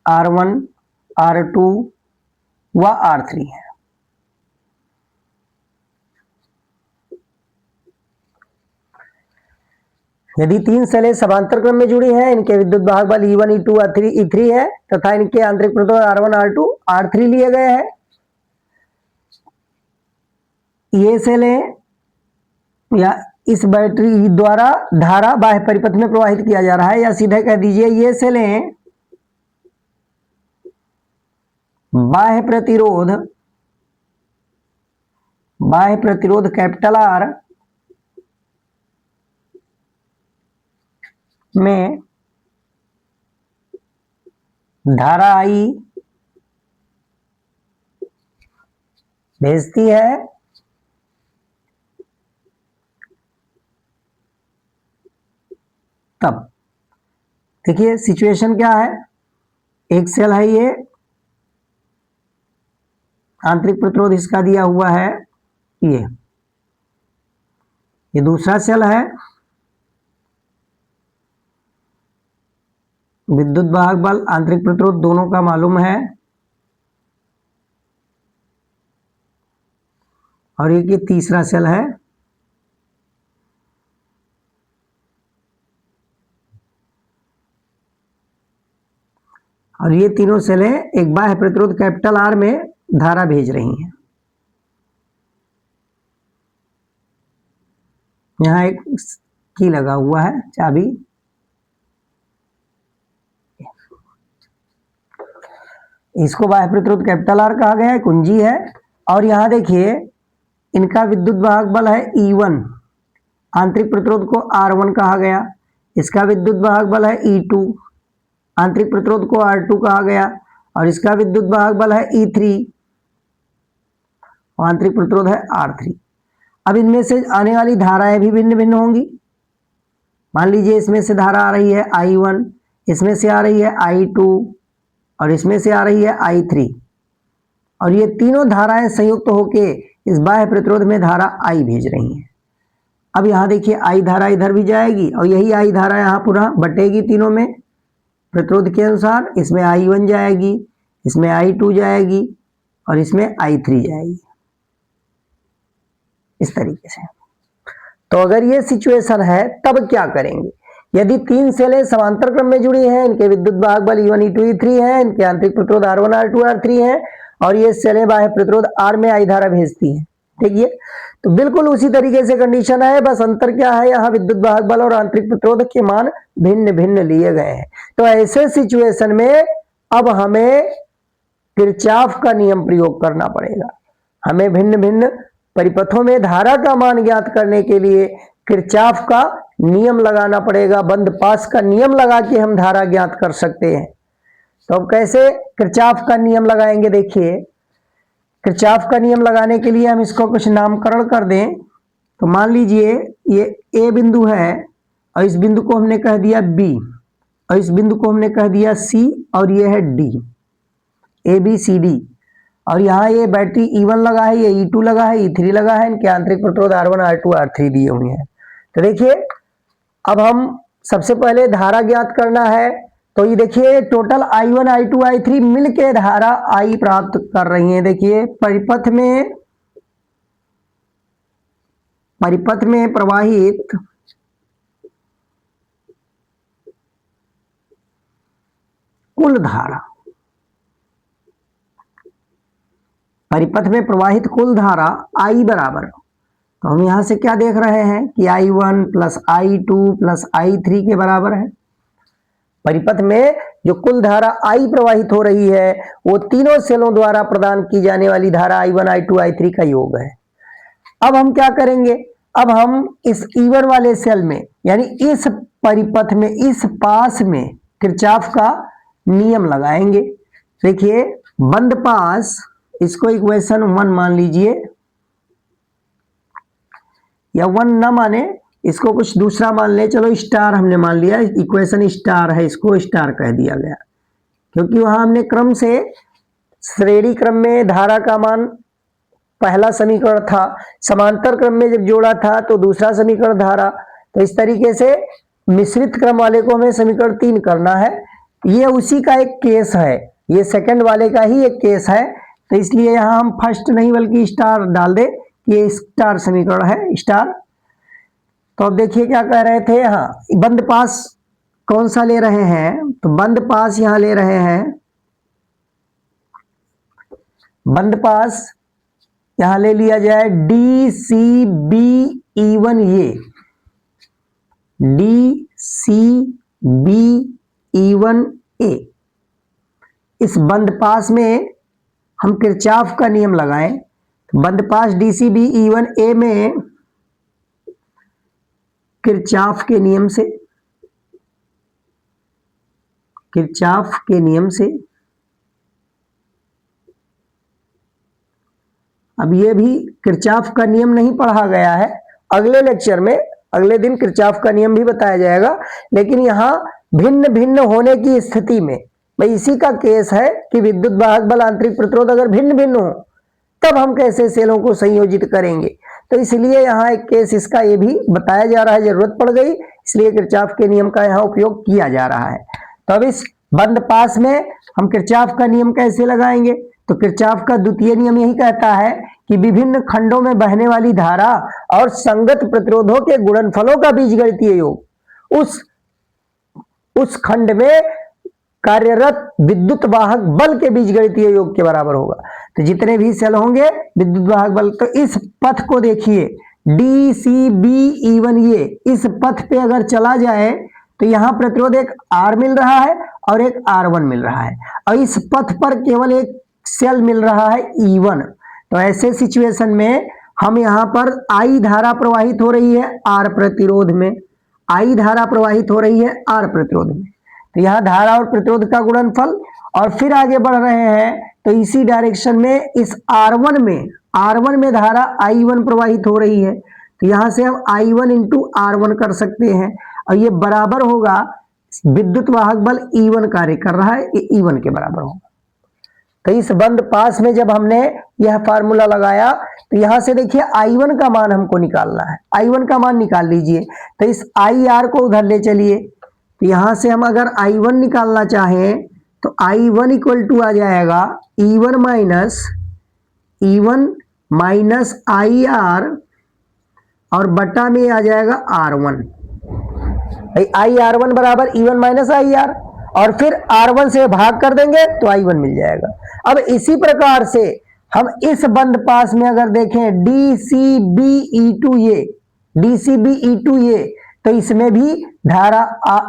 R1, R2 व R3 है। यदि तीन सेलें समांतर क्रम में जुड़ी हैं, इनके विद्युत वाहक बल E1, E2, E3 है तथा इनके आंतरिक प्रतिरोध R1, R2, R3 लिए गए हैं। ये सेलें या इस बैटरी द्वारा धारा बाह्य परिपथ में प्रवाहित किया जा रहा है, या सीधे कह दीजिए ये सेलें बाह्य प्रतिरोध कैपिटल R में धारा I भेजती है। तब देखिए सिचुएशन क्या है, एक सेल है, ये आंतरिक प्रतिरोध इसका दिया हुआ है, ये दूसरा सेल है, विद्युत वाहक बल आंतरिक प्रतिरोध दोनों का मालूम है, और एक ये तीसरा सेल है। और ये तीनों सेलें एक बाह्य प्रतिरोध कैपिटल R में धारा भेज रही हैं। यहां एक की लगा हुआ है, चाबी। इसको बाह्य प्रतिरोध कैपिटल R कहा गया है, कुंजी है। और यहां देखिए इनका विद्युत वाहक बल है E1, आंतरिक प्रतिरोध को R1 कहा गया। इसका विद्युत वाहक बल है E2, आंतरिक प्रतिरोध को R2 कहा गया। और इसका विद्युत वाहक बल है E3, आंतरिक प्रतिरोध है R3। अब इनमें से आने वाली धाराएं भी भिन्न भिन्न होंगी। मान लीजिए इसमें से धारा आ रही है I1, इसमें से आ रही है I2 और इसमें से आ रही है I3, और ये तीनों धाराएं संयुक्त होके इस बाह्य प्रतिरोध में धारा I भेज रही हैं। अब यहाँ देखिए I धारा इधर भी जाएगी और यही I धारा यहाँ पुनः बटेगी तीनों में प्रतिरोध के अनुसार। इसमें I1 जाएगी, इसमें I2 जाएगी और इसमें I3 जाएगी, इस तरीके से। तो अगर ये सिचुएशन है तब क्या करेंगे, यदि तीन सेलें समांतर क्रम में जुड़ी हैं, इनके विद्युत वाहक बल E1, E2, E3 है, इनके आंतरिक प्रतिरोध R1, R2, R3 है, और ये सेलें बाह्य प्रतिरोध R में I धारा भेजती हैं। देखिए तो बिल्कुल उसी तरीके से कंडीशन है, बस अंतर क्या है, यहाँ विद्युत वाहक बल और आंतरिक प्रतिरोध के मान भिन्न भिन्न लिए गए हैं। तो ऐसे सिचुएशन में अब हमें किरचॉफ का नियम प्रयोग करना पड़ेगा। हमें भिन्न भिन्न परिपथों में धारा का मान ज्ञात करने के लिए किरचॉफ का नियम लगाना पड़ेगा। बंद पास का नियम लगा के हम धारा ज्ञात कर सकते हैं। तो अब कैसे किरचॉफ का नियम लगाएंगे, देखिए किरचॉफ का नियम लगाने के लिए हम इसको कुछ नामकरण कर दें। तो मान लीजिए ये A बिंदु है और इस बिंदु को हमने कह दिया B, और इस बिंदु को हमने कह दिया C, और ये है D। A B C D, और यहाँ ये बैटरी E1 लगा है, ये E2 लगा है, E3 लगा है, इनके आंतरिक प्रतिरोध R1 R2 R3 दिए हुए हैं। तो देखिए अब हम सबसे पहले धारा ज्ञात करना है, तो ये देखिए टोटल I1 I2 I3 मिलके धारा I प्राप्त कर रही है। देखिए परिपथ में प्रवाहित कुल धारा, परिपथ में प्रवाहित कुल धारा I बराबर, तो हम यहां से क्या देख रहे हैं कि I1 plus I2 plus I3 के बराबर है। परिपथ में जो कुल धारा I प्रवाहित हो रही है वो तीनों सेलों द्वारा प्रदान की जाने वाली धारा I1 I2 I3 का योग है। अब हम क्या करेंगे, अब हम इस E1 वाले सेल में यानी इस परिपथ में इस पास में किरचॉफ का नियम लगाएंगे। देखिए बंद पास, इसको इक्वेशन 1 मान लीजिए, या 1 ना माने इसको कुछ दूसरा मान ले, चलो स्टार हमने मान लिया, इक्वेशन स्टार है, इसको स्टार कह दिया गया क्योंकि वहां हमने क्रम से श्रेणी क्रम में धारा का मान पहला समीकरण था, समांतर क्रम में जब जोड़ा था तो दूसरा समीकरण धारा, तो इस तरीके से मिश्रित क्रम वाले को हमें समीकरण 3 करना है। ये उसी का एक केस है, ये सेकंड वाले का ही एक केस है, तो इसलिए यहां हम फर्स्ट नहीं बल्कि स्टार डाल दे, ये स्टार समीकरण है स्टार। तो अब देखिए क्या कह रहे थे, यहाँ बंद पास कौन सा ले रहे हैं, तो बंद पास यहां ले रहे हैं, बंद पास यहां ले लिया जाए DCB ये DCB इस बंद पास में हम किरचॉफ का नियम लगाएं। बंद पास DCB में किरचॉफ के नियम से अब ये भी किरचॉफ का नियम नहीं पढ़ा गया है, अगले लेक्चर में अगले दिन किरचॉफ का नियम भी बताया जाएगा, लेकिन यहाँ भिन्न भिन्न होने की स्थिति में भाई इसी का केस है कि विद्युत वाहक बल आंतरिक प्रतिरोध अगर भिन्न भिन्न हो तब हम कैसे सेलों को संयोजित करेंगे, तो इसलिए यहाँ एक केस इसका ये भी बताया जा रहा है, जरूरत पड़ गई इसलिए किरचॉफ के नियम का यहाँ उपयोग किया जा रहा है। तो अब इस बंद पास में हम किरचॉफ का नियम कैसे लगाएंगे, तो किरचॉफ का द्वितीय नियम यही कहता है कि विभिन्न खंडों में बहने वाली धारा और संगत प्रतिरोधों के गुणनफलों का बीजगणितीय योग उस खंड में कार्यरत विद्युत वाहक बल के बीजगणितीय योग के बराबर होगा। तो जितने भी सेल होंगे विद्युत वाहक बल, तो इस पथ को देखिए DCB ये इस पथ पे अगर चला जाए तो यहां प्रतिरोध एक R मिल रहा है और एक R1 मिल रहा है, और इस पथ पर केवल एक सेल मिल रहा है E1। तो ऐसे सिचुएशन में हम यहां पर I धारा प्रवाहित हो रही है R प्रतिरोध में, I धारा प्रवाहित हो रही है R प्रतिरोध में, तो यहां धारा और प्रतिरोध का गुणनफल, और फिर आगे बढ़ रहे हैं तो इसी डायरेक्शन में इस R1 में धारा I1 प्रवाहित हो रही है, तो यहां से हम I1 इंटू R1 कर सकते हैं, और ये बराबर होगा विद्युत वाहक बल E1 कार्य कर रहा है, ये E1 के बराबर होगा। तो इस बंद पास में जब हमने यह फार्मूला लगाया तो यहां से देखिए I1 का मान हमको निकालना है, I1 का मान निकाल लीजिए, तो इस IR को उधर ले चलिए, तो यहां से हम अगर I1 निकालना चाहें तो I1 इक्वल टू आ जाएगा E1 माइनस IR और बटा में आ जाएगा R1, IR1 बराबर E1 माइनस IR, और फिर R1 से भाग कर देंगे तो I1 मिल जाएगा। अब इसी प्रकार से हम इस बंद पास में अगर देखें DCB ये तो इसमें भी धारा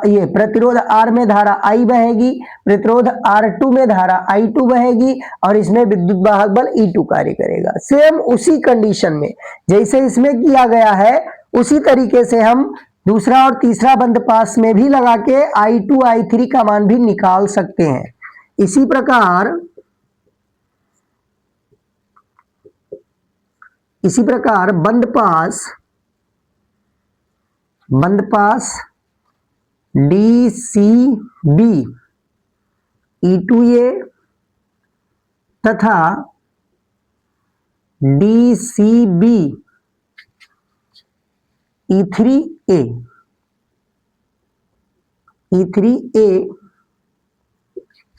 ये प्रतिरोध R में धारा I बहेगी, प्रतिरोध R2 में धारा I2 बहेगी, और इसमें विद्युत वाहक बल E2 कार्य करेगा। सेम उसी कंडीशन में जैसे इसमें किया गया है उसी तरीके से हम दूसरा और तीसरा बंद पास में भी लगा के I2 I3 का मान भी निकाल सकते हैं। इसी प्रकार बंद पास DCB E2 ये तथा DCB E3A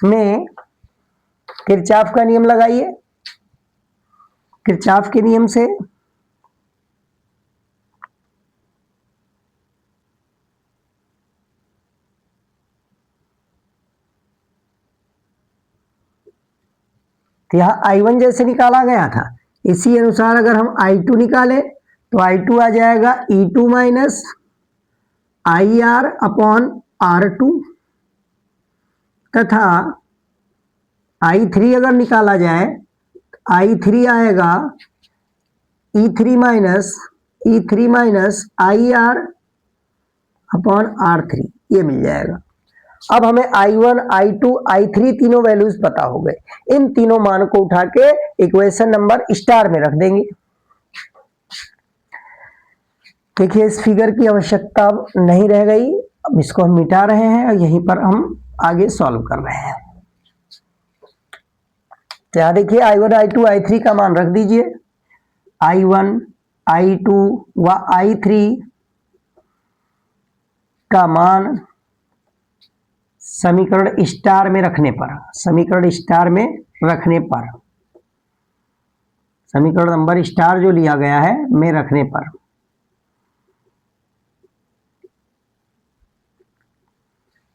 में किरचॉफ का नियम लगाइए। किरचॉफ के नियम से तो यहां I1 जैसे निकाला गया था, इसी अनुसार अगर हम I2 निकालें तो I2 आ जाएगा E2 minus IR upon R2 तथा I3 अगर निकाला जाए I3 आएगा E3 minus IR upon R3, ये मिल जाएगा। अब हमें I1, I2, I3 तीनों वैल्यूज पता हो गए। इन तीनों मान को उठा के इक्वेशन नंबर स्टार में रख देंगे। देखिए इस फिगर की आवश्यकता अब नहीं रह गई, अब इसको हम मिटा रहे हैं और यहीं पर हम आगे सॉल्व कर रहे हैं। तो यहां देखिए I1, I2, I3 का मान रख दीजिए। I1, I2 व I3 का मान समीकरण स्टार में रखने पर, समीकरण नंबर स्टार जो लिया गया है में रखने पर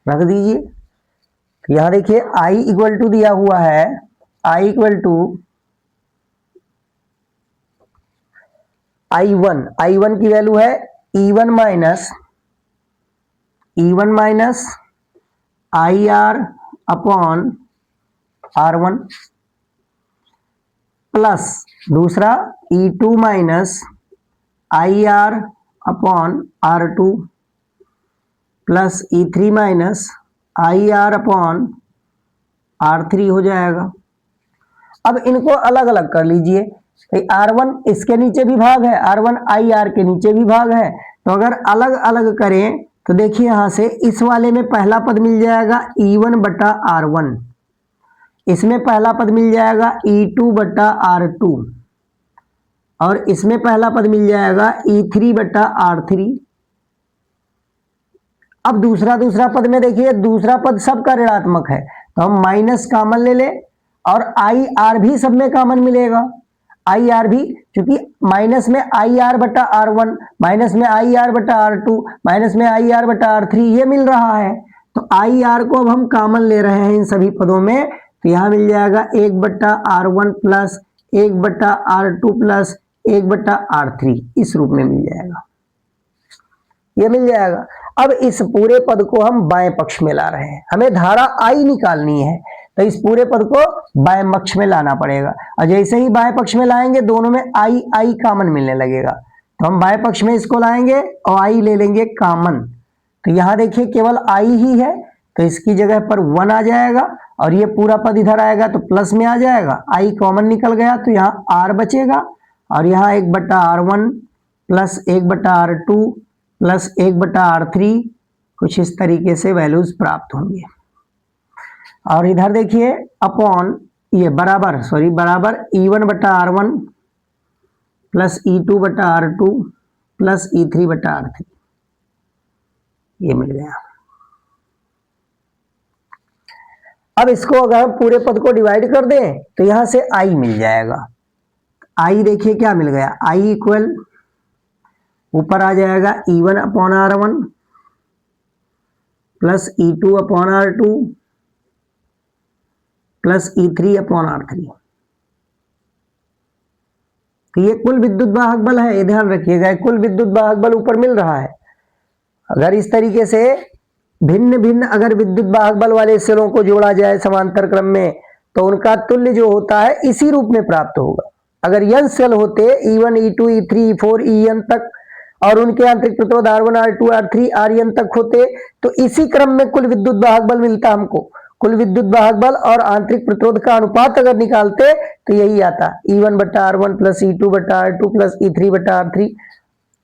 रख दीजिए। तो यहां देखिए I इक्वल टू दिया हुआ है, I इक्वल टू I1 की वैल्यू है E1 minus IR upon R1 plus दूसरा E2 minus IR upon R2 plus E3 minus IR upon R3 हो जाएगा। अब इनको अलग अलग कर लीजिए। R1 इसके नीचे भी भाग है, R1 IR के नीचे भी भाग है, तो अगर अलग अलग करें तो देखिए यहां से इस वाले में पहला पद मिल जाएगा E1 बटा R1, इसमें पहला पद मिल जाएगा E2 बटा R2 और इसमें पहला पद मिल जाएगा E3 बटा R3। अब दूसरा पद में देखिए दूसरा पद सबका ऋणात्मक है, तो हम माइनस कॉमन ले ले और IR भी सब में कॉमन मिलेगा। IR भी, क्योंकि माइनस में IR बटा R1, माइनस में IR बटा R2, माइनस में IR बटा R3 ये मिल रहा है। तो IR को अब हम कॉमन ले रहे हैं इन सभी पदों में, तो यहां मिल जाएगा 1 बटा R1 प्लस 1 बटा R2 प्लस 1 बटा R3, इस रूप में मिल जाएगा, ये मिल जाएगा। अब इस पूरे पद को हम बाएं पक्ष में ला रहे हैं, हमें धारा I निकालनी है, तो इस पूरे पद को बाएं पक्ष में लाना पड़ेगा और जैसे ही बाएं पक्ष में लाएंगे दोनों में I कॉमन मिलने लगेगा, तो हम बाएं पक्ष में इसको लाएंगे और I ले लेंगे कॉमन। तो यहां देखिए केवल I ही है, तो इसकी जगह पर 1 आ जाएगा और ये पूरा पद इधर आएगा तो प्लस में आ जाएगा। I कॉमन निकल गया तो यहाँ R बचेगा और यहाँ 1 बटा R1 प्लस 1 बटा R2 प्लस 1 बटा R3, कुछ इस तरीके से वैल्यूज प्राप्त होंगे। और इधर देखिए अपॉन ये बराबर E1 बटा R1 प्लस E2 बटा R2 प्लस E3 बटा R3, ये मिल गया। अब इसको अगर हम पूरे पद को डिवाइड कर दें तो यहां से I मिल जाएगा। I देखिए क्या मिल गया, I इक्वल ऊपर आ जाएगा E1 upon R1 plus E2 upon R2 plus E3 upon R3। तो ये कुल विद्युत वाहक बल है, ये ध्यान रखिएगा, कुल विद्युत वाहक बल ऊपर मिल रहा है। अगर इस तरीके से भिन्न भिन्न अगर विद्युत वाहक बल वाले सेलों को जोड़ा जाए समांतर क्रम में तो उनका तुल्य जो होता है इसी रूप में प्राप्त होगा। अगर n सेल होते E1, E2, E3, E4, En तक और उनके आंतरिक प्रतिरोध R1, R2, R3, Rn तक होते तो इसी क्रम में कुल विद्युत वाहक बल मिलता हमको। कुल विद्युत वाहक बल और आंतरिक प्रतिरोध का अनुपात अगर निकालते तो यही आता, E1 बटा R1 प्लस E2 बटा R2 प्लस E3 बटा R3।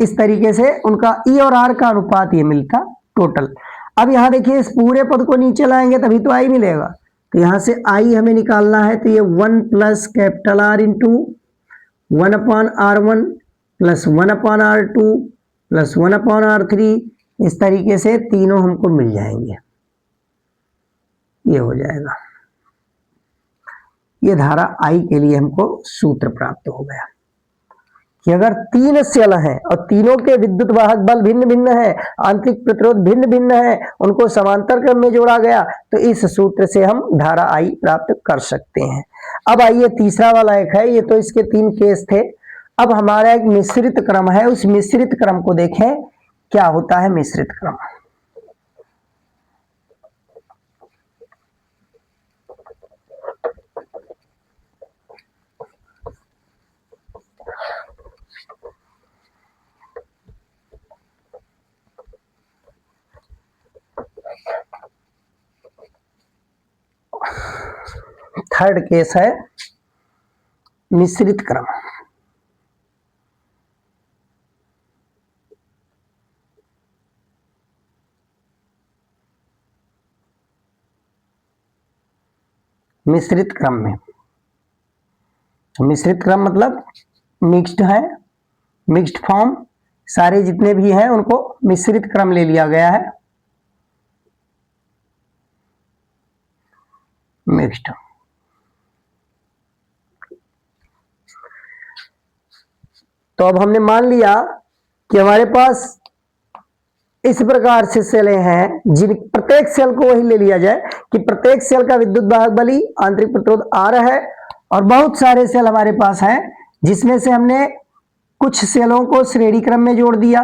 इस तरीके से उनका E और R का अनुपात ये मिलता टोटल। अब यहां देखिए इस पूरे पद को नीचे लाएंगे तभी तो I मिलेगा, तो यहां से आई हमें निकालना है, तो ये 1 plus capital R into 1/r1 plus 1/r2 plus 1/r3, इस तरीके से तीनों हमको मिल जाएंगे। ये हो जाएगा, ये धारा आई के लिए हमको सूत्र प्राप्त हो गया कि अगर तीन सेल हैं और तीनों के विद्युत वाहक बल भिन्न भिन्न है, आंतरिक प्रतिरोध भिन्न भिन्न है, उनको समांतर क्रम में जोड़ा गया, तो इस सूत्र से हम धारा आई प्राप्त कर सकते हैं। अब आइए तीसरा वाला एक है, ये तो इसके 3 केस थे। अब हमारा एक मिश्रित क्रम है, उस मिश्रित क्रम को देखें क्या होता है मिश्रित क्रम। थर्ड केस है मिश्रित क्रम। मिश्रित क्रम में, मिश्रित क्रम मतलब मिक्स्ड है, मिक्स्ड फॉर्म, सारे जितने भी हैं उनको मिश्रित क्रम ले लिया गया है, मिक्स्ड। तो अब हमने मान लिया कि हमारे पास इस प्रकार से सेलें हैं, जिन प्रत्येक सेल को वही ले लिया जाए कि प्रत्येक सेल का विद्युत वाहक बल ही आंतरिक प्रतिरोध आर है, और बहुत सारे सेल हमारे पास हैं जिसमें से हमने कुछ सेलों को श्रेणी क्रम में जोड़ दिया,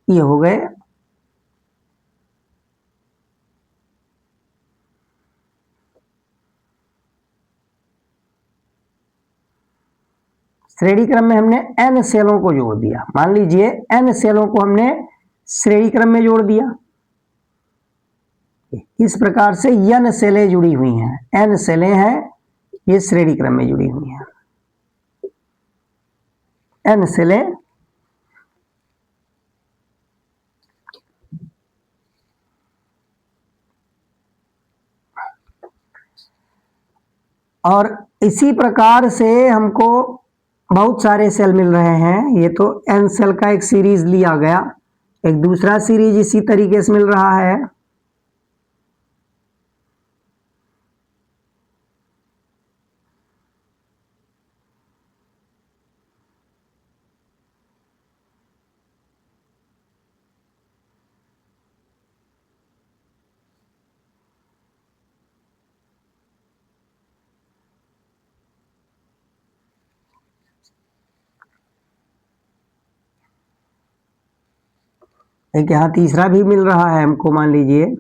ये हो गए। श्रेणी क्रम में हमने n सेलों को जोड़ दिया, मान लीजिए n सेलों को हमने श्रेणी क्रम में जोड़ दिया। इस प्रकार से n सेलें जुड़ी हुई हैं, n सेलें हैं, ये श्रेणी क्रम में जुड़ी हुई हैं, n सेलें। और इसी प्रकार से हमको बहुत सारे सेल मिल रहे हैं। ये तो n सेल का एक सीरीज लिया गया, एक दूसरा सीरीज इसी तरीके से मिल रहा है। एक यहाँ तीसरा भी मिल रहा है हमको, मान लीजिए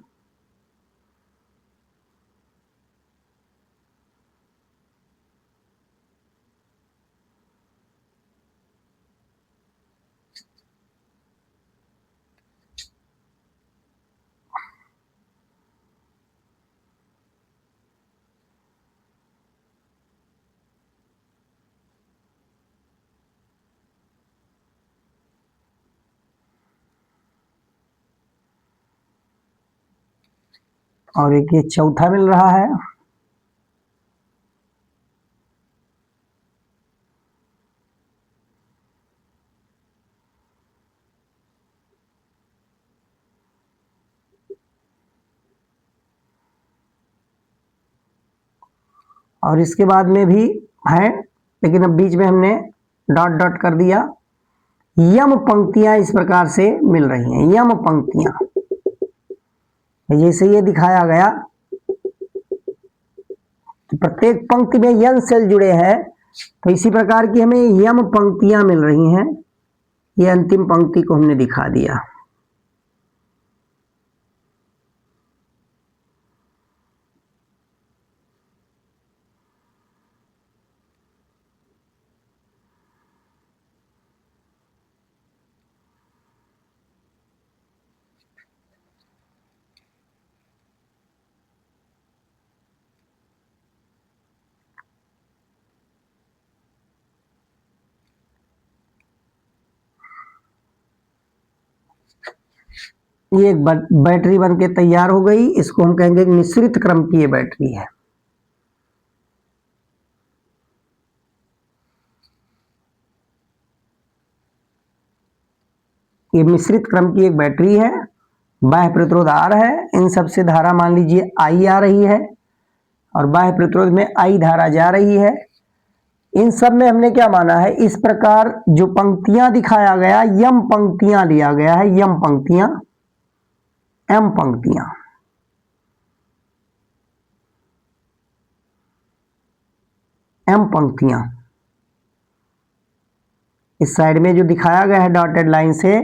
और एक ये चौथा मिल रहा है। और इसके बाद में भी है, लेकिन अब बीच में हमने डॉट डॉट कर दिया। यम पंक्तियां इस प्रकार से मिल रही हैं, यम पंक्तियां, जैसे ये दिखाया गया कि प्रत्येक पंक्ति में यन सेल जुड़े हैं, तो इसी प्रकार की हमें यम पंक्तियां मिल रही हैं। ये अंतिम पंक्ति को हमने दिखा दिया। ये एक बैटरी बन के तैयार हो गई, इसको हम कहेंगे मिश्रित क्रम की ये बैटरी है। ये मिश्रित क्रम की एक बैटरी है, बाह्य प्रतिरोध R है, इन सब से धारा मान लीजिए I आ रही है और बाह्य प्रतिरोध में I धारा जा रही है। इन सब में हमने क्या माना है, इस प्रकार जो पंक्तियां दिखाया गया, यम पंक्तियां लिया गया है, यम पंक्तियां, एम पंक्तियां, एम पंक्तियां, इस साइड में जो दिखाया गया है डॉटेड लाइन से,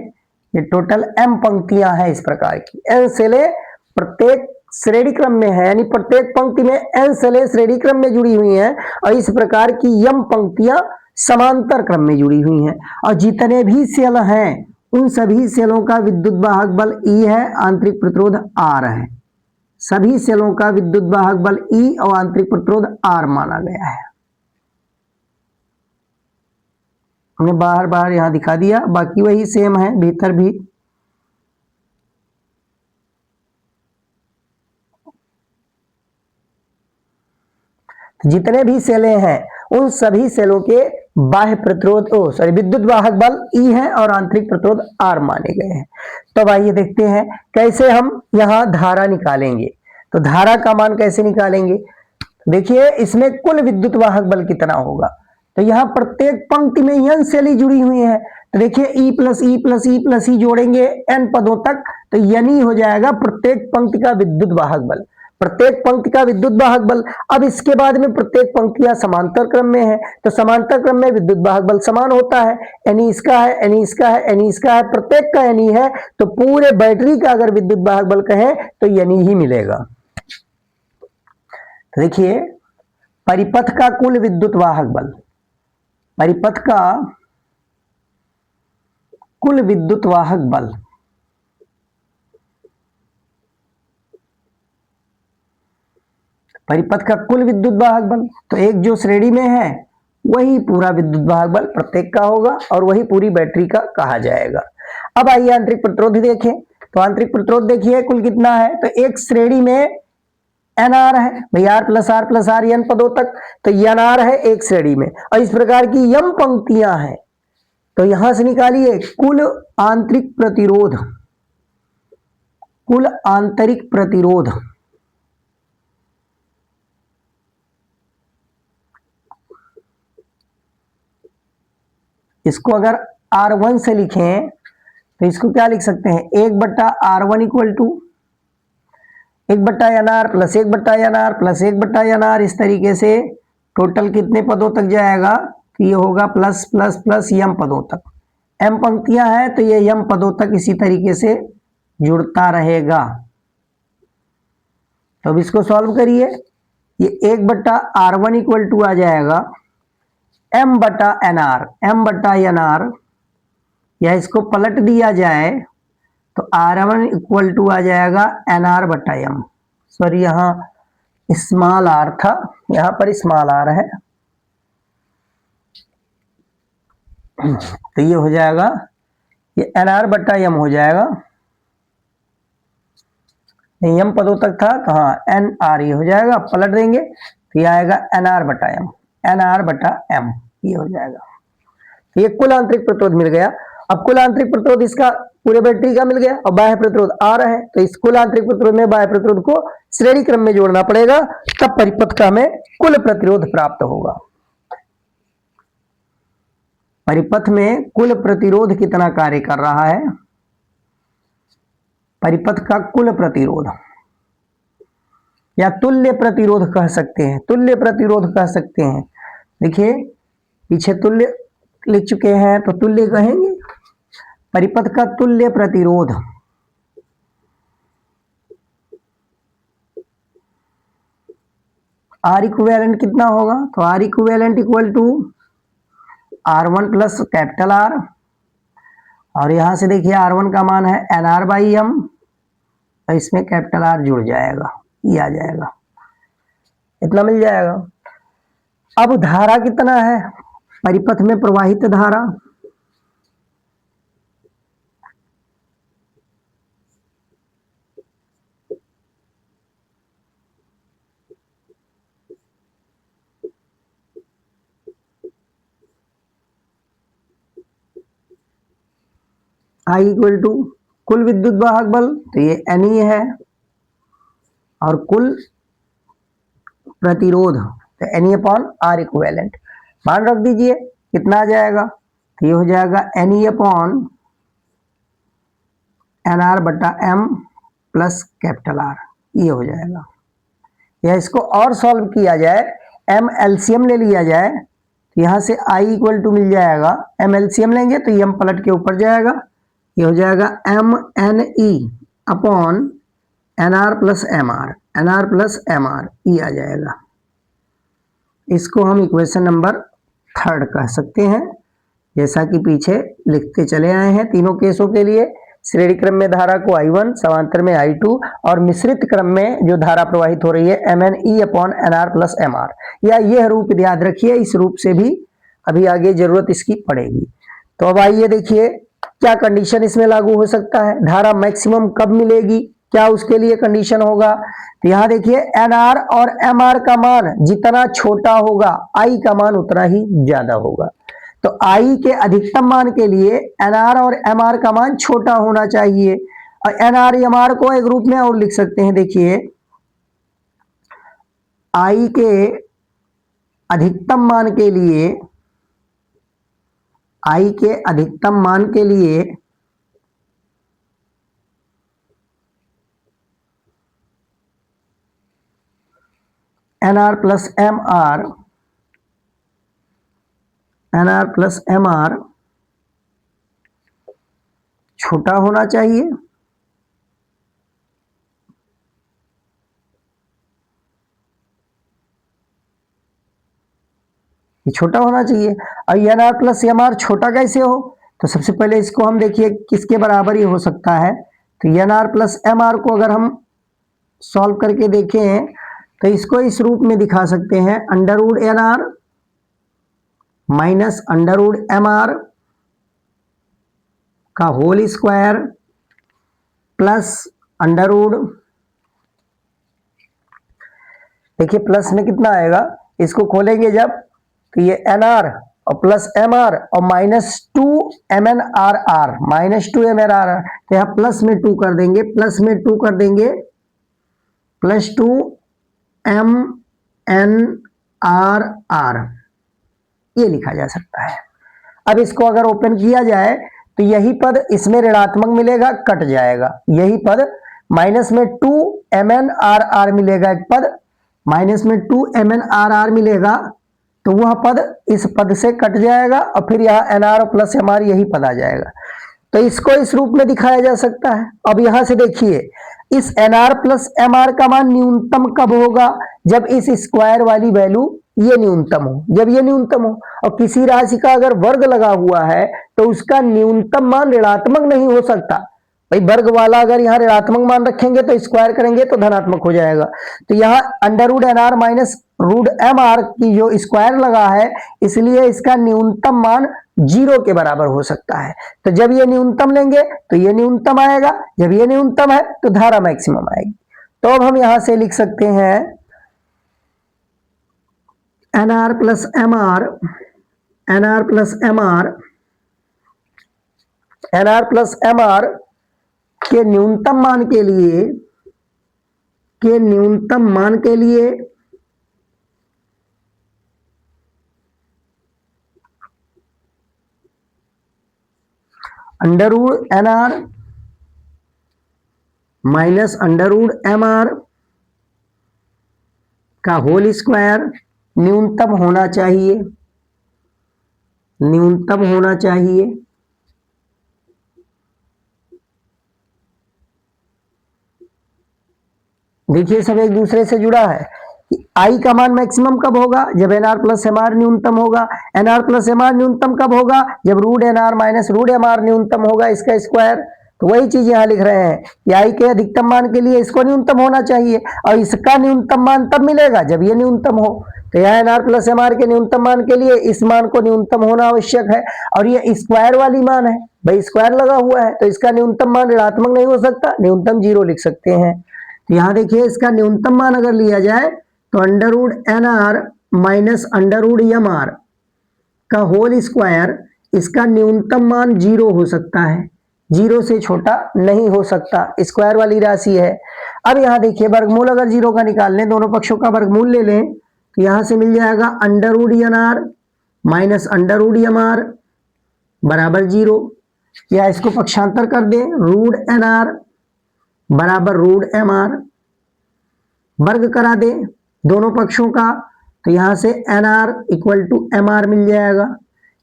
ये टोटल एम पंक्तियां हैं इस प्रकार की। एन सेलें प्रत्येक श्रेणी क्रम में है, यानी प्रत्येक पंक्ति में एन सेलें श्रेणी क्रम में जुड़ी हुई हैं और इस प्रकार की यम पंक्तियां समांतर क्रम में जुड़ी हुई हैं। और जितने भी सेल हैं उन सभी सेलों का विद्युत वाहक बल E है, आंतरिक प्रतिरोध R है। सभी सेलों का विद्युत वाहक बल E और आंतरिक प्रतिरोध R माना गया है। हमने बाहर बाहर यहां दिखा दिया, बाकी वही सेम है भीतर भी। जितने भी सेलें हैं उन सभी सेलों के बाह्य प्रतिरोध विद्युत वाहक बल E है और आंतरिक प्रतिरोध R माने गए हैं। तो आइए देखते हैं कैसे हम यहां धारा निकालेंगे। तो धारा का मान कैसे निकालेंगे, देखिए इसमें कुल विद्युत वाहक बल कितना होगा। तो यहां प्रत्येक पंक्ति में n सेल जुड़ी हुई है, तो देखिए E plus E plus E plus E जोड़ेंगे n पदों तक, तो यानी हो जाएगा प्रत्येक पंक्ति का विद्युत वाहक बल, प्रत्येक पंक्ति का विद्युत वाहक बल। अब इसके बाद में प्रत्येक पंक्तियां समांतर क्रम में है, तो समांतर क्रम में विद्युत वाहक बल समान होता है, एनी इसका है, एनी इसका है, एनी इसका है, प्रत्येक का एनी है, तो पूरे बैटरी का अगर विद्युत वाहक बल कहें तो एनी ही मिलेगा। देखिए परिपथ का कुल विद्युत वाहक बल, परिपथ का कुल विद्युत वाहक बल परिपथ का कुल विद्युत वाहक बल, तो एक जो श्रेणी में है वही पूरा विद्युत वाहक बल प्रत्येक का होगा और वही पूरी बैटरी का कहा जाएगा। अब आइए आंतरिक प्रतिरोध देखें। तो आंतरिक प्रतिरोध देखिए कुल कितना है, तो एक श्रेणी में NR है भाई, R प्लस आर n पदों तक, तो NR है एक श्रेणी में और इस प्रकार की यम पंक्तियां हैं। तो यहां से निकालिए कुल आंतरिक प्रतिरोध, कुल आंतरिक प्रतिरोध, इसको अगर R1 से लिखें तो इसको क्या लिख सकते हैं, 1/R1 equal to 1/NR plus 1/NR plus 1/NR, इस तरीके से टोटल कितने पदों तक जाएगा, तो ये होगा प्लस प्लस प्लस यम पदों तक। एम पंक्तियां हैं तो ये यम पदों तक इसी तरीके से जुड़ता रहेगा। तो अब इसको सॉल्व करिए, ये 1/R1 इक्वल टू आ जाएगा M/NR, M/NR, या इसको पलट दिया जाए तो R1 इक्वल टू आ जाएगा NR/M। सॉरी यहां स्मॉल r था, यहां पर स्मॉल r है, तो ये हो जाएगा, ये NR/M हो जाएगा, m पदों तक था तो हाँ NR ये हो जाएगा, पलट देंगे तो ये आएगा NR/M, NR/M ये हो जाएगा। तो ये कुल आंतरिक प्रतिरोध मिल गया। अब कुल आंतरिक प्रतिरोध इसका पूरे बैटरी का मिल गया और बाह्य प्रतिरोध R है, तो इस कुल आंतरिक प्रतिरोध में बाह्य प्रतिरोध को श्रेणी क्रम में जोड़ना पड़ेगा, तब परिपथ का हमें कुल प्रतिरोध प्राप्त होगा। परिपथ में कुल प्रतिरोध कितना कार्य कर रहा है, परिपथ का कुल प्रतिरोध या तुल्य प्रतिरोध कह सकते हैं, तुल्य प्रतिरोध कह सकते हैं। देखिए पीछे तुल्य लिख चुके हैं तो तुल्य कहेंगे, परिपथ का तुल्य प्रतिरोध R इक्विवेलेंट कितना होगा, तो R equivalent equal to R1 plus capital R, और यहां से देखिए R1 का मान है NR/M, तो इसमें कैपिटल R जुड़ जाएगा, ये आ जाएगा, इतना मिल जाएगा। अब धारा कितना है, परिपथ में प्रवाहित धारा आई इक्वल टू कुल विद्युत वाहक बल, तो ये NE है, और कुल प्रतिरोध तो NE अपॉन R इक्विवेलेंट। मान रख दीजिए कितना आ जाएगा, तो ये हो जाएगा NE अपॉन NR बटा M प्लस कैपिटल R, ये हो जाएगा। या इसको और सॉल्व किया जाए, M LCM ले लिया जाए, तो यहाँ से I इक्वल टू मिल जाएगा, M LCM लेंगे तो M पलट के ऊपर जाएगा, ये हो जाएगा MNE upon NR plus MR, NR plus MR, ये आ जाएगा। इसको हम इक्वेशन नंबर 3 कह सकते हैं, जैसा कि पीछे लिखते चले आए हैं तीनों केसों के लिए। श्रेणी क्रम में धारा को I1, समांतर में I2 और मिश्रित क्रम में जो धारा प्रवाहित हो रही है MNE upon NR plus MR, या यह रूप याद रखिए, इस रूप से भी अभी आगे जरूरत इसकी पड़ेगी। तो अब आइए देखिए क्या कंडीशन इसमें लागू हो सकता है, धारा मैक्सिमम कब मिलेगी, क्या उसके लिए कंडीशन होगा। तो यहाँ देखिए NR और MR का मान जितना छोटा होगा I का मान उतना ही ज्यादा होगा। तो I के अधिकतम मान के लिए NR और MR का मान छोटा होना चाहिए। और NR MR को एक रूप में और लिख सकते हैं, देखिए I के अधिकतम मान के लिए, I के अधिकतम मान के लिए NR plus MR, NR plus MR छोटा होना चाहिए, ये छोटा होना चाहिए। और NR प्लस MR छोटा कैसे हो, तो सबसे पहले इसको हम देखिए किसके बराबर ही हो सकता है। तो NR प्लस MR को अगर हम सॉल्व करके देखें तो इसको इस रूप में दिखा सकते हैं, under root NR minus under root MR का whole square plus under root, देखिए प्लस में कितना आएगा, इसको खोलेंगे जब तो ये NR और प्लस MR और -2 MNRR, -2 MNRR, तो यहाँ प्लस में 2 कर देंगे, प्लस में 2 कर देंगे, +2 MNRR, ये लिखा जा सकता है। अब इसको अगर ओपन किया जाए तो यही पद इसमें ऋणात्मक मिलेगा, कट जाएगा, यही पद माइनस में 2 MNRR मिलेगा, एक पद माइनस में 2 MNRR मिलेगा, तो वह पद इस पद से कट जाएगा और फिर यहाँ NR प्लस MR यही पद आ जाएगा। तो इसको इस रूप में दिखाया जा सकता है। अब यहां से देखिए इस NR प्लस MR का मान न्यूनतम कब होगा, जब इस स्क्वायर वाली वैल्यू ये न्यूनतम हो, जब ये न्यूनतम हो। और किसी राशि का अगर वर्ग लगा हुआ है तो उसका न्यूनतम मान ऋणात्मक नहीं हो सकता। भाई वर्ग वाला अगर यहाँ ऋणात्मक मान रखेंगे तो स्क्वायर करेंगे तो धनात्मक हो जाएगा। तो यहाँ under root NR minus root MR की जो स्क्वायर लगा है, इसलिए इसका न्यूनतम मान 0 के बराबर हो सकता है। तो जब ये न्यूनतम लेंगे तो ये न्यूनतम आएगा, जब ये न्यूनतम है तो धारा मैक्सिमम आएगी। तो अब हम यहां से लिख सकते हैं NR plus MR, NR plus MR, NR plus MR के न्यूनतम मान के लिए, के न्यूनतम मान के लिए under root NR minus under root MR का होल स्क्वायर न्यूनतम होना चाहिए, न्यूनतम होना चाहिए। देखिए सब एक दूसरे से जुड़ा है। I का मान मैक्सिमम कब होगा, जब NR प्लस MR न्यूनतम होगा। NR प्लस MR न्यूनतम कब होगा, जब root NR minus root MR न्यूनतम होगा, इसका स्क्वायर। तो वही चीज यहां लिख रहे हैं कि I के अधिकतम मान के लिए इसको न्यूनतम होना चाहिए, और इसका न्यूनतम मान तब मिलेगा जब ये न्यूनतम हो। तो यहाँ NR प्लस MR के न्यूनतम मान के लिए इस मान को न्यूनतम होना आवश्यक है, और ये स्क्वायर वाली मान है, भाई स्क्वायर लगा हुआ है तो इसका न्यूनतम मान ऋणात्मक नहीं हो सकता, न्यूनतम 0 लिख सकते हैं। तो यहाँ देखिए इसका न्यूनतम मान अगर लिया जाए तो under root NR minus under root MR का होल स्क्वायर, इसका न्यूनतम मान 0 हो सकता है, जीरो से छोटा नहीं हो सकता, स्क्वायर वाली राशि है। अब यहां देखिए वर्गमूल अगर जीरो का निकाल लें, दोनों पक्षों का वर्गमूल ले लें, तो यहां से मिल जाएगा under root N R minus under root M R बराबर जीरो, या इसको पक्षांतर कर दें, रूट एन आर बराबर रूट एम आर, वर्ग करा दें दोनों पक्षों का, तो यहां से N R equal to M R मिल जाएगा,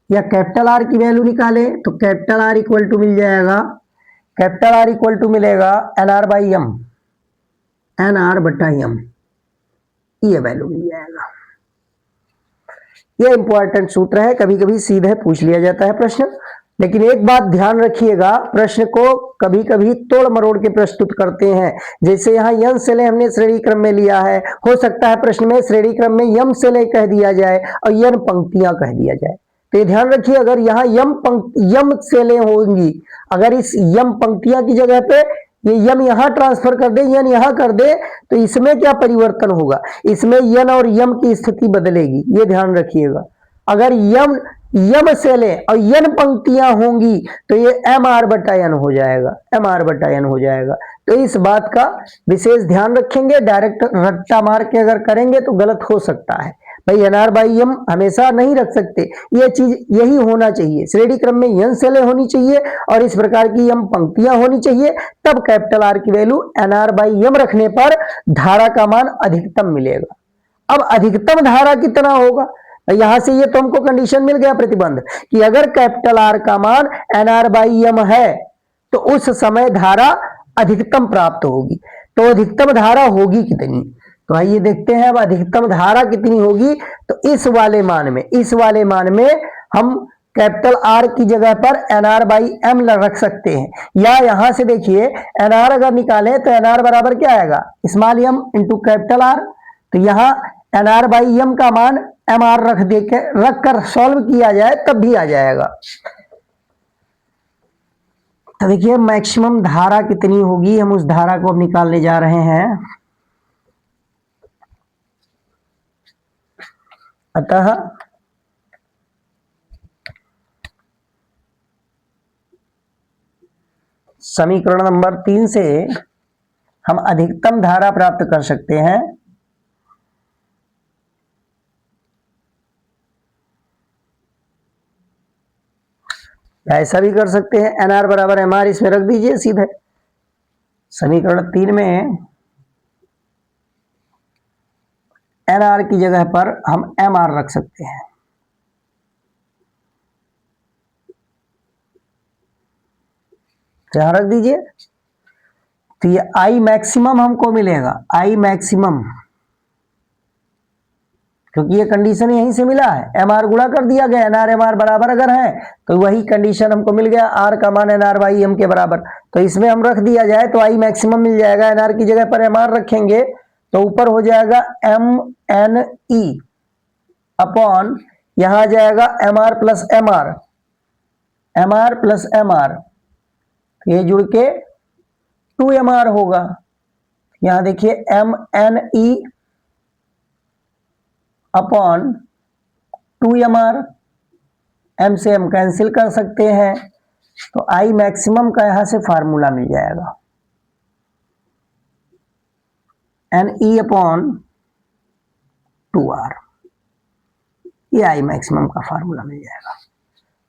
या कैपिटल आर की वैल्यू निकाले तो कैपिटल आर इक्वल टू मिल जाएगा, कैपिटल आर इक्वल टू मिलेगा N R by M, N R बटा एम, ये वैल्यू मिल जाएगा। ये इंपॉर्टेंट सूत्र है, कभी कभी सीधे पूछ लिया जाता है प्रश्न, लेकिन एक बात ध्यान रखिएगा, प्रश्न को कभी कभी तोड़ मरोड़ के प्रस्तुत करते हैं। जैसे यहाँ यम सेले हमने श्रेणी क्रम में लिया है, हो सकता है प्रश्न में श्रेणी क्रम में यम सेले कह दिया जाए और यन पंक्तियां कह दिया जाए, तो ये ध्यान रखिए, अगर यहाँ यम सेले होंगी, अगर इस यम पंक्तियां की जगह पे ये यम यहां ट्रांसफर कर दे, यन यहां कर दे, तो इसमें क्या परिवर्तन होगा, इसमें यन और यम की स्थिति बदलेगी, ये ध्यान रखिएगा। अगर यम सेले और यन पंक्तियां होंगी तो ये एम आर बटा एन हो जाएगा, एम आर बटा एन हो जाएगा। तो इस बात का विशेष ध्यान रखेंगे, डायरेक्ट रट्टा मार के अगर करेंगे तो गलत हो सकता है। भाई एन आर बाई एम हमेशा नहीं रख सकते, ये चीज यही होना चाहिए, श्रेणी क्रम में यन सेले होनी चाहिए और इस प्रकार की यम पंक्तियां होनी चाहिए, तब कैपिटल आर की value N R by M रखने पर धारा का मान अधिकतम मिलेगा। अब अधिकतम धारा कितना होगा, यहां से ये तो हमको कंडीशन मिल गया प्रतिबंध कि अगर कैपिटल आर का मान एन आर बाई एम है तो उस समय धारा अधिकतम प्राप्त होगी। तो अधिकतम धारा होगी कितनी, तो आइए देखते हैं अब अधिकतम धारा कितनी होगी। तो इस वाले मान में हम कैपिटल आर की जगह पर एन आर बाई एम रख सकते हैं, या यहां से देखिए एन आर अगर निकालें तो एन आर बराबर क्या आएगा, small M into capital R, तो यहां एन आर बाई एम का मान एम आर रख कर सॉल्व किया जाए तब भी आ जाएगा। तो देखिए मैक्सिमम धारा कितनी होगी, हम उस धारा को अब निकालने जा रहे हैं। अतः समीकरण नंबर 3 से हम अधिकतम धारा प्राप्त कर सकते हैं। ऐसा भी कर सकते हैं, एन आर बराबर एम आर इसमें रख दीजिए सीधे, समीकरण 3 में एन आर की जगह पर हम एम आर रख सकते हैं। यहां रख दीजिए, तो ये आई मैक्सिमम हमको मिलेगा, आई मैक्सिमम, क्योंकि ये कंडीशन यहीं से मिला है, एम आर गुणा कर दिया गया, एन आर एम आर बराबर अगर है तो वही कंडीशन हमको मिल गया, आर का मान एन आर बाई एम के बराबर, तो इसमें हम रख दिया जाए तो आई मैक्सिमम मिल जाएगा। एन आर की जगह पर एम आर रखेंगे तो ऊपर हो जाएगा एम एन ई अपॉन, यहां आ जाएगा M R plus M R, M R plus M R, ये जुड़ के 2mr होगा। यहां देखिए M N E upon 2mr, M से एम कैंसिल कर सकते हैं, तो आई मैक्सिमम का यहां से फार्मूला मिल जाएगा, एन ई अपॉन 2r, ये आई मैक्सिमम का फार्मूला मिल जाएगा।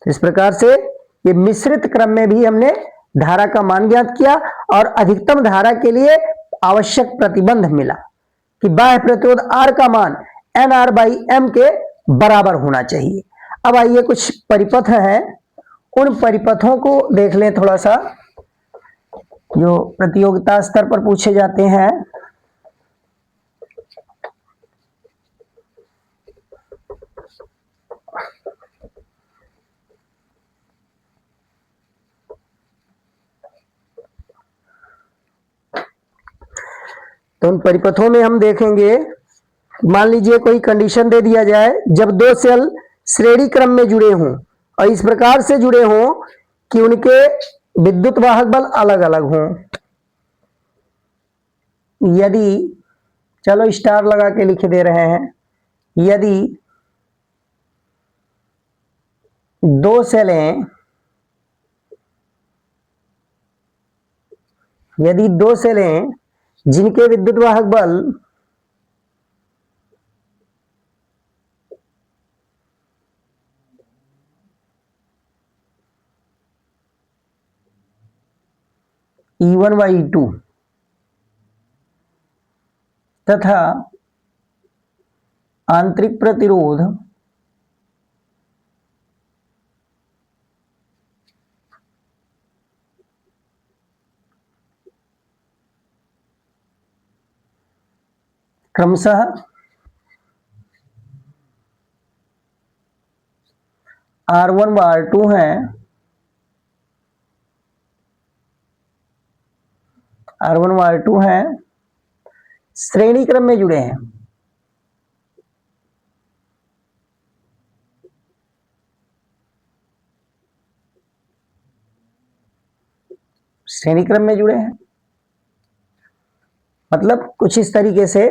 तो इस प्रकार से ये मिश्रित क्रम में भी हमने धारा का मान ज्ञात किया और अधिकतम धारा के लिए आवश्यक प्रतिबंध मिला कि बाह्य प्रतिरोध R का मान एन आर बाई एम के बराबर होना चाहिए। अब आइए कुछ परिपथ हैं, उन परिपथों को देख लें थोड़ा सा, जो प्रतियोगिता स्तर पर पूछे जाते हैं। तो उन परिपथों में हम देखेंगे, मान लीजिए कोई कंडीशन दे दिया जाए, जब दो सेल श्रेणी क्रम में जुड़े हों और इस प्रकार से जुड़े हों कि उनके विद्युत वाहक बल अलग अलग हों, यदि, चलो स्टार लगा के लिख दे रहे हैं, यदि दो सेलें यदि दो सेलें जिनके विद्युत वाहक बल E1 व E2 तथा आंतरिक प्रतिरोध क्रमशः R1 व R2 हैं, R1 व R2 हैं, श्रेणी क्रम में जुड़े हैं। श्रेणी क्रम में जुड़े हैं मतलब कुछ इस तरीके से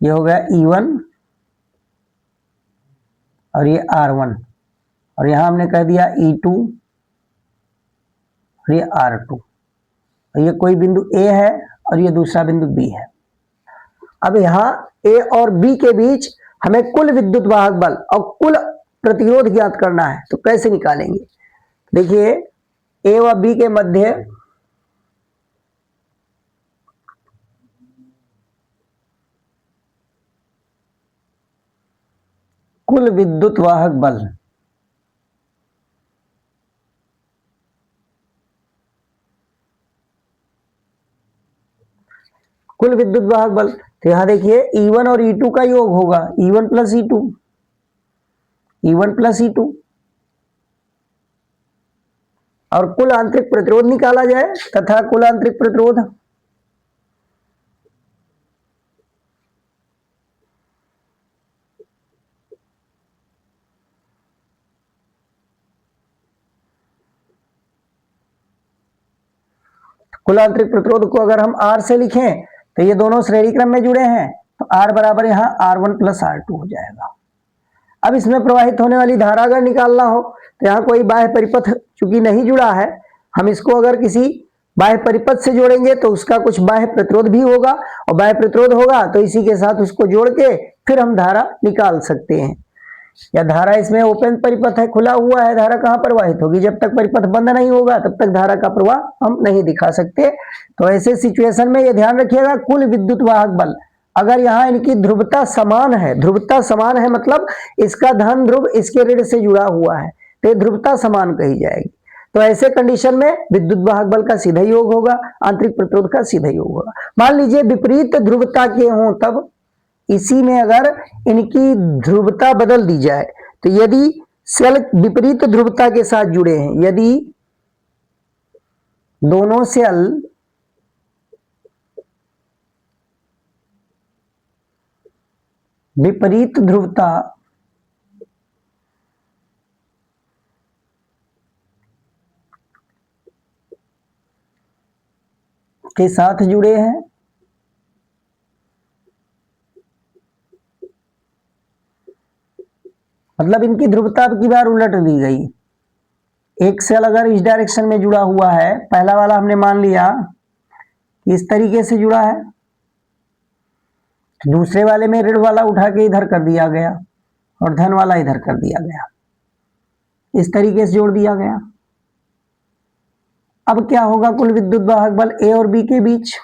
ये हो गया E1 और ये R1 और यहां हमने कह दिया E2 और ये R2 और ये कोई बिंदु A है और ये दूसरा बिंदु B है। अब यहाँ A और B के बीच हमें कुल विद्युत वाहक बल और कुल प्रतिरोध ज्ञात करना है, तो कैसे निकालेंगे? देखिए A व B के मध्य कुल विद्युत वाहक बल कुल विद्युत वाहक बल, तो यहां देखिए E1 और E2 का योग होगा E1 plus E2, E1 plus E2 और कुल आंतरिक प्रतिरोध निकाला जाए तथा कुल आंतरिक प्रतिरोध कुल आंतरिक प्रतिरोध को अगर हम R से लिखें तो ये दोनों श्रेणी क्रम में जुड़े हैं, तो R बराबर यहां R1 प्लस R2 हो जाएगा। अब इसमें प्रवाहित होने वाली धारा अगर निकालना हो तो यहाँ कोई बाह्य परिपथ चूंकि नहीं जुड़ा है, हम इसको अगर किसी बाह्य परिपथ से जोड़ेंगे तो उसका कुछ बाह्य प्रतिरोध भी होगा और बाह्य प्रतिरोध होगा तो इसी के साथ उसको जोड़ के फिर हम धारा निकाल सकते हैं। या धारा इसमें ओपन परिपथ है, खुला हुआ है, धारा कहाँ प्रवाहित होगी? जब तक परिपथ बंद नहीं होगा तब तक धारा का प्रवाह हम नहीं दिखा सकते। तो ऐसे सिचुएशन में ये ध्यान रखिएगा कुल विद्युत वाहक बल, अगर यहाँ इनकी ध्रुवता समान है, ध्रुवता समान है मतलब इसका धन ध्रुव इसके ऋण से जुड़ा हुआ है, तो ध्रुवता समान कही जाएगी। तो ऐसे कंडीशन में विद्युत वाहक बल का सीधा योग होगा, आंतरिक प्रतिरोध का सीधा योग होगा। मान लीजिए विपरीत ध्रुवता के हों, तब इसी में अगर इनकी ध्रुवता बदल दी जाए, तो यदि सेल विपरीत ध्रुवता के साथ जुड़े हैं, यदि दोनों सेल विपरीत ध्रुवता के साथ जुड़े हैं, मतलब इनकी ध्रुवता अब की बार उलट दी गई। एक सेल अगर इस डायरेक्शन में जुड़ा हुआ है, पहला वाला हमने मान लिया कि इस तरीके से जुड़ा है, दूसरे वाले में ऋण वाला उठा के इधर कर दिया गया और धन वाला इधर कर दिया गया, इस तरीके से जोड़ दिया गया। अब क्या होगा कुल विद्युत वाहक बल ए और बी के बीच?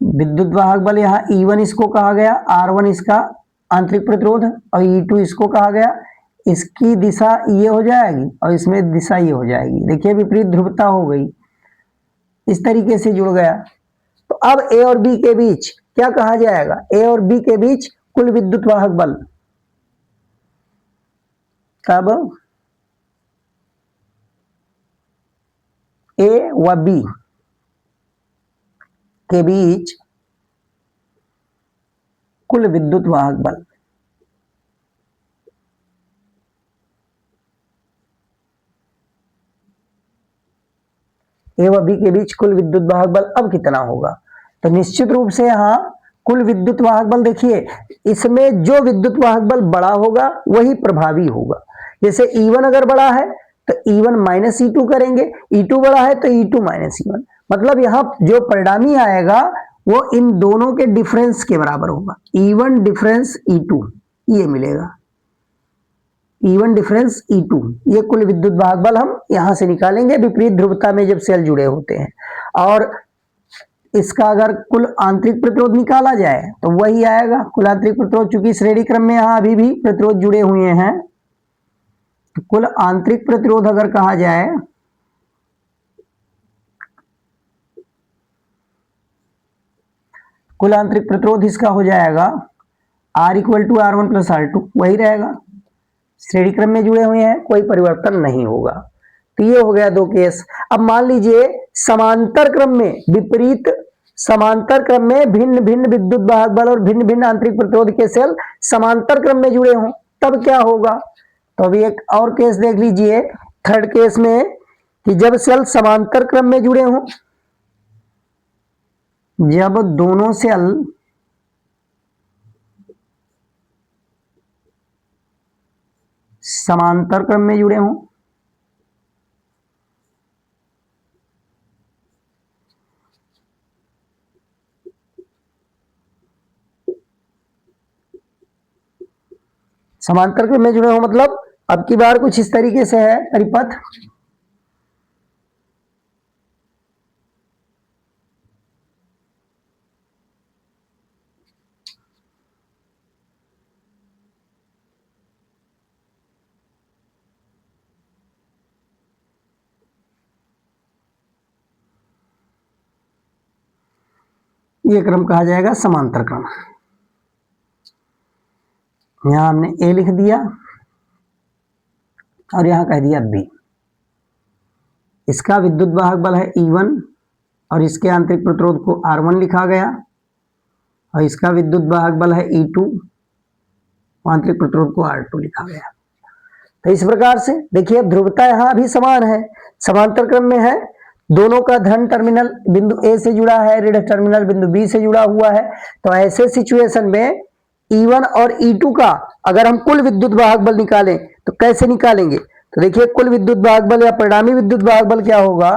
विद्युत वाहक बल यहाँ E1 इसको कहा गया, R1 इसका आंतरिक प्रतिरोध और E2 इसको कहा गया। इसकी दिशा ये हो जाएगी और इसमें दिशा ये हो जाएगी। देखिए विपरीत ध्रुवता हो गई, इस तरीके से जुड़ गया। तो अब ए और बी के बीच क्या कहा जाएगा? ए और बी के बीच कुल विद्युत वाहक बल, तब ए व बी के बीच कुल विद्युत वाहक बल, ए व बी के बीच कुल विद्युत वाहक बल अब कितना होगा। तो निश्चित रूप से यहाँ कुल विद्युत वाहक बल देखिए, इसमें जो विद्युत वाहक बल बड़ा होगा वही प्रभावी होगा। जैसे E1 अगर बड़ा है तो E1 माइनस E2 करेंगे, E2 बड़ा है तो E2 माइनस E1, मतलब यहाँ जो परिणामी आएगा वो इन दोनों के डिफरेंस के बराबर होगा। E1 डिफरेंस E2 ये मिलेगा, E1 डिफरेंस E2, ये कुल विद्युत वाहक बल हम यहां से निकालेंगे विपरीत ध्रुवता में जब सेल जुड़े होते हैं। और इसका अगर कुल आंतरिक प्रतिरोध निकाला जाए तो वही आएगा कुल आंतरिक प्रतिरोध, चूंकि श्रेणी क्रम में यहां अभी भी प्रतिरोध जुड़े हुए हैं, तो कुल आंतरिक प्रतिरोध अगर कहा जाए कुल आंतरिक प्रतिरोध इसका हो जाएगा R equal to R1 plus R2, वही रहेगा, श्रेणी क्रम में जुड़े हुए हैं, कोई परिवर्तन नहीं होगा। तो ये हो गया दो केस। अब मान लीजिए समांतर क्रम में विपरीत, समांतर क्रम में भिन्न भिन्न विद्युत वाहक बल और भिन्न भिन्न आंतरिक प्रतिरोध के सेल समांतर क्रम में जुड़े हों, तब क्या होगा। तो अभी एक और केस देख लीजिए, थर्ड केस में, कि जब सेल समांतर क्रम में जुड़े हों, जब दोनों सेल समांतर क्रम में जुड़े हों, समांतर क्रम में जुड़े हों मतलब अब की बार कुछ इस तरीके से है परिपथ, ये क्रम कहा जाएगा समांतर क्रम। यहां हमने ए लिख दिया और यहां कह दिया बी। इसका विद्युत वाहक बल है E1 और इसके आंतरिक प्रतिरोध को R1 लिखा गया, और इसका विद्युत वाहक बल है E2, आंतरिक प्रतिरोध को R2 लिखा गया। तो इस प्रकार से देखिए ध्रुवता यहां भी समान है, समांतर क्रम में है, दोनों का धन टर्मिनल बिंदु ए से जुड़ा है, ऋण टर्मिनल बिंदु बी से जुड़ा हुआ है। तो ऐसे सिचुएशन में E1 और E2 का अगर हम कुल विद्युत वाहक बल निकालें तो कैसे निकालेंगे। तो देखिए कुल विद्युत वाहक बल या परिणामी विद्युत वाहक बल क्या होगा,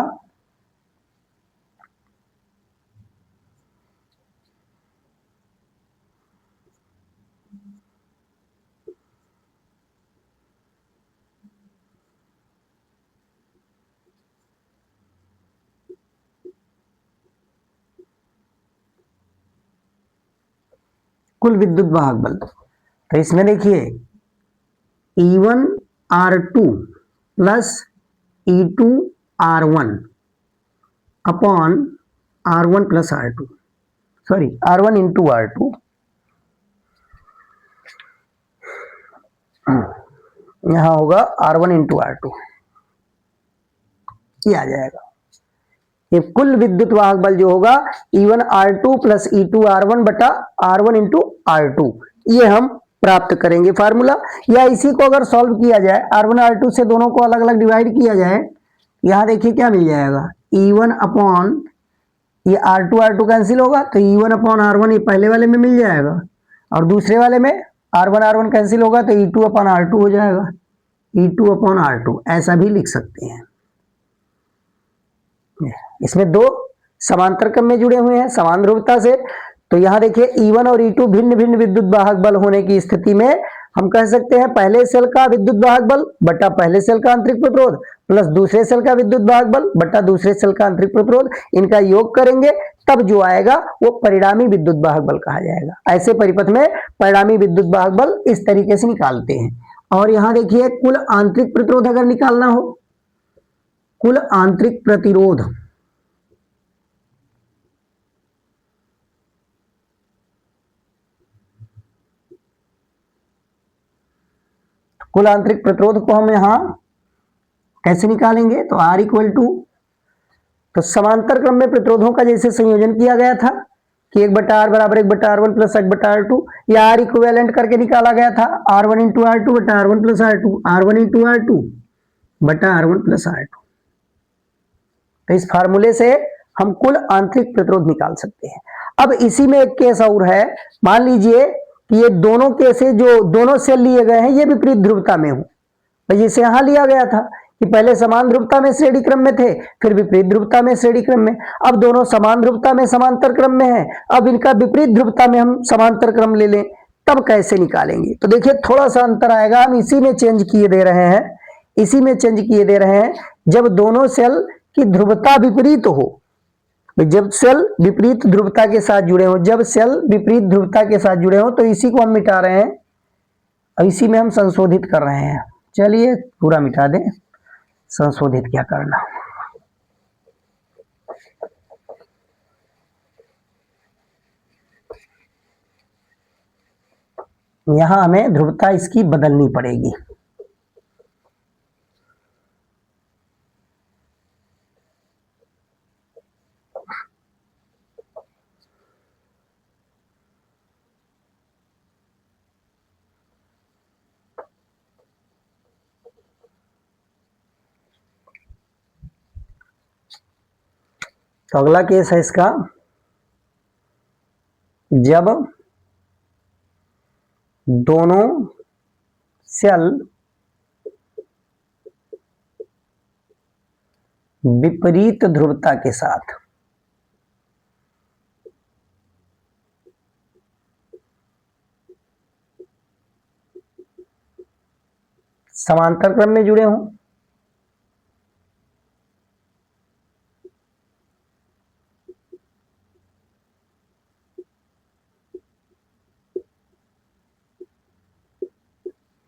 कुल विद्युत वाहक बल। तो इसमें देखिए E1 R2 plus E2 R1 upon R1 plus R2, sorry R1 into R2, यहां होगा R1 इंटू R2, ये आ जाएगा। ये कुल विद्युत वाहक बल जो होगा E1 R2 plus E2 R1 बटा R1 इंटू R2, ये हम प्राप्त करेंगे फार्मूला। या इसी को अगर सॉल्व किया जाए, R1 R2 से दोनों को अलग अलग डिवाइड किया जाए, यहां देखिए क्या मिल जाएगा, E1 अपॉन ये R2 R2 कैंसिल होगा तो E1 अपॉन R1 ये पहले वाले में मिल जाएगा, और दूसरे वाले में R1 R1 कैंसिल होगा तो E2 अपॉन R2 हो जाएगा, E2 अपॉन R2 ऐसा भी लिख सकते हैं। इसमें दो समांतर क्रम में जुड़े हुए हैं समान ध्रुवता से, तो यहां देखिए E1 और E2 भिन्न भिन्न विद्युत वाहक बल होने की स्थिति में हम कह सकते हैं पहले सेल का विद्युत वाहक बल बटा पहले सेल का आंतरिक प्रतिरोध प्लस दूसरे सेल का विद्युत वाहक बल बटा दूसरे सेल का आंतरिक प्रतिरोध, इनका योग करेंगे तब जो आएगा वो परिणामी विद्युत वाहक बल कहा जाएगा। ऐसे परिपथ में परिणामी विद्युत वाहक बल इस तरीके से निकालते हैं। और यहां देखिए कुल आंतरिक प्रतिरोध अगर निकालना हो, कुल आंतरिक प्रतिरोध, कुल आंतरिक प्रतिरोध को हम यहां कैसे निकालेंगे, तो R इक्वल टू, तो समांतर क्रम में प्रतिरोधों का जैसे संयोजन किया गया था कि 1/R बराबर 1/R1 प्लस 1/R2, या R इक्विवेलेंट करके निकाला गया था R1 इंटू R2 बटा R1 plus R2, R1 into R2 बटा R1 प्लस R2। तो इस फार्मूले से हम कुल आंतरिक प्रतिरोध निकाल सकते हैं। अब इसी में एक केस और है, मान लीजिए कि ये दोनों केसेस जो दोनों सेल लिए गए हैं ये विपरीत ध्रुवता में हो, तो जैसे यहां लिया गया था कि पहले समान ध्रुवता में श्रेणी क्रम में थे, फिर विपरीत ध्रुवता में श्रेणी क्रम में, अब दोनों समान ध्रुवता में समांतर क्रम में है, अब इनका विपरीत ध्रुवता में हम समांतर क्रम ले लें, तब कैसे निकालेंगे? तो देखिए थोड़ा सा अंतर आएगा, हम इसी में चेंज किए दे रहे हैं, इसी में चेंज किए दे रहे हैं। जब दोनों सेल की ध्रुवता विपरीत हो, जब सेल विपरीत ध्रुवता के साथ जुड़े हो, जब सेल विपरीत ध्रुवता के साथ जुड़े हो, तो इसी को हम मिटा रहे हैं और इसी में हम संशोधित कर रहे हैं। चलिए पूरा मिटा दें, संशोधित क्या करना। यहां हमें ध्रुवता इसकी बदलनी पड़ेगी। तो अगला केस है इसका, जब दोनों सेल विपरीत ध्रुवता के साथ समांतर क्रम में जुड़े हों,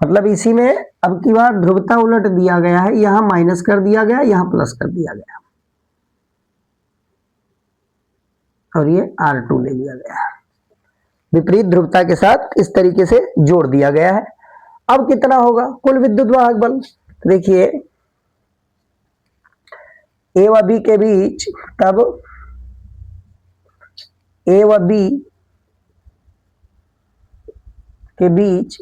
मतलब इसी में अब की बार ध्रुवता उलट दिया गया है, यहां माइनस कर दिया गया, यहां प्लस कर दिया गया और ये R2 ले लिया गया है, विपरीत ध्रुवता के साथ इस तरीके से जोड़ दिया गया है। अब कितना होगा कुल विद्युत वाहक बल? देखिए ए व बी के बीच, तब ए व बी के बीच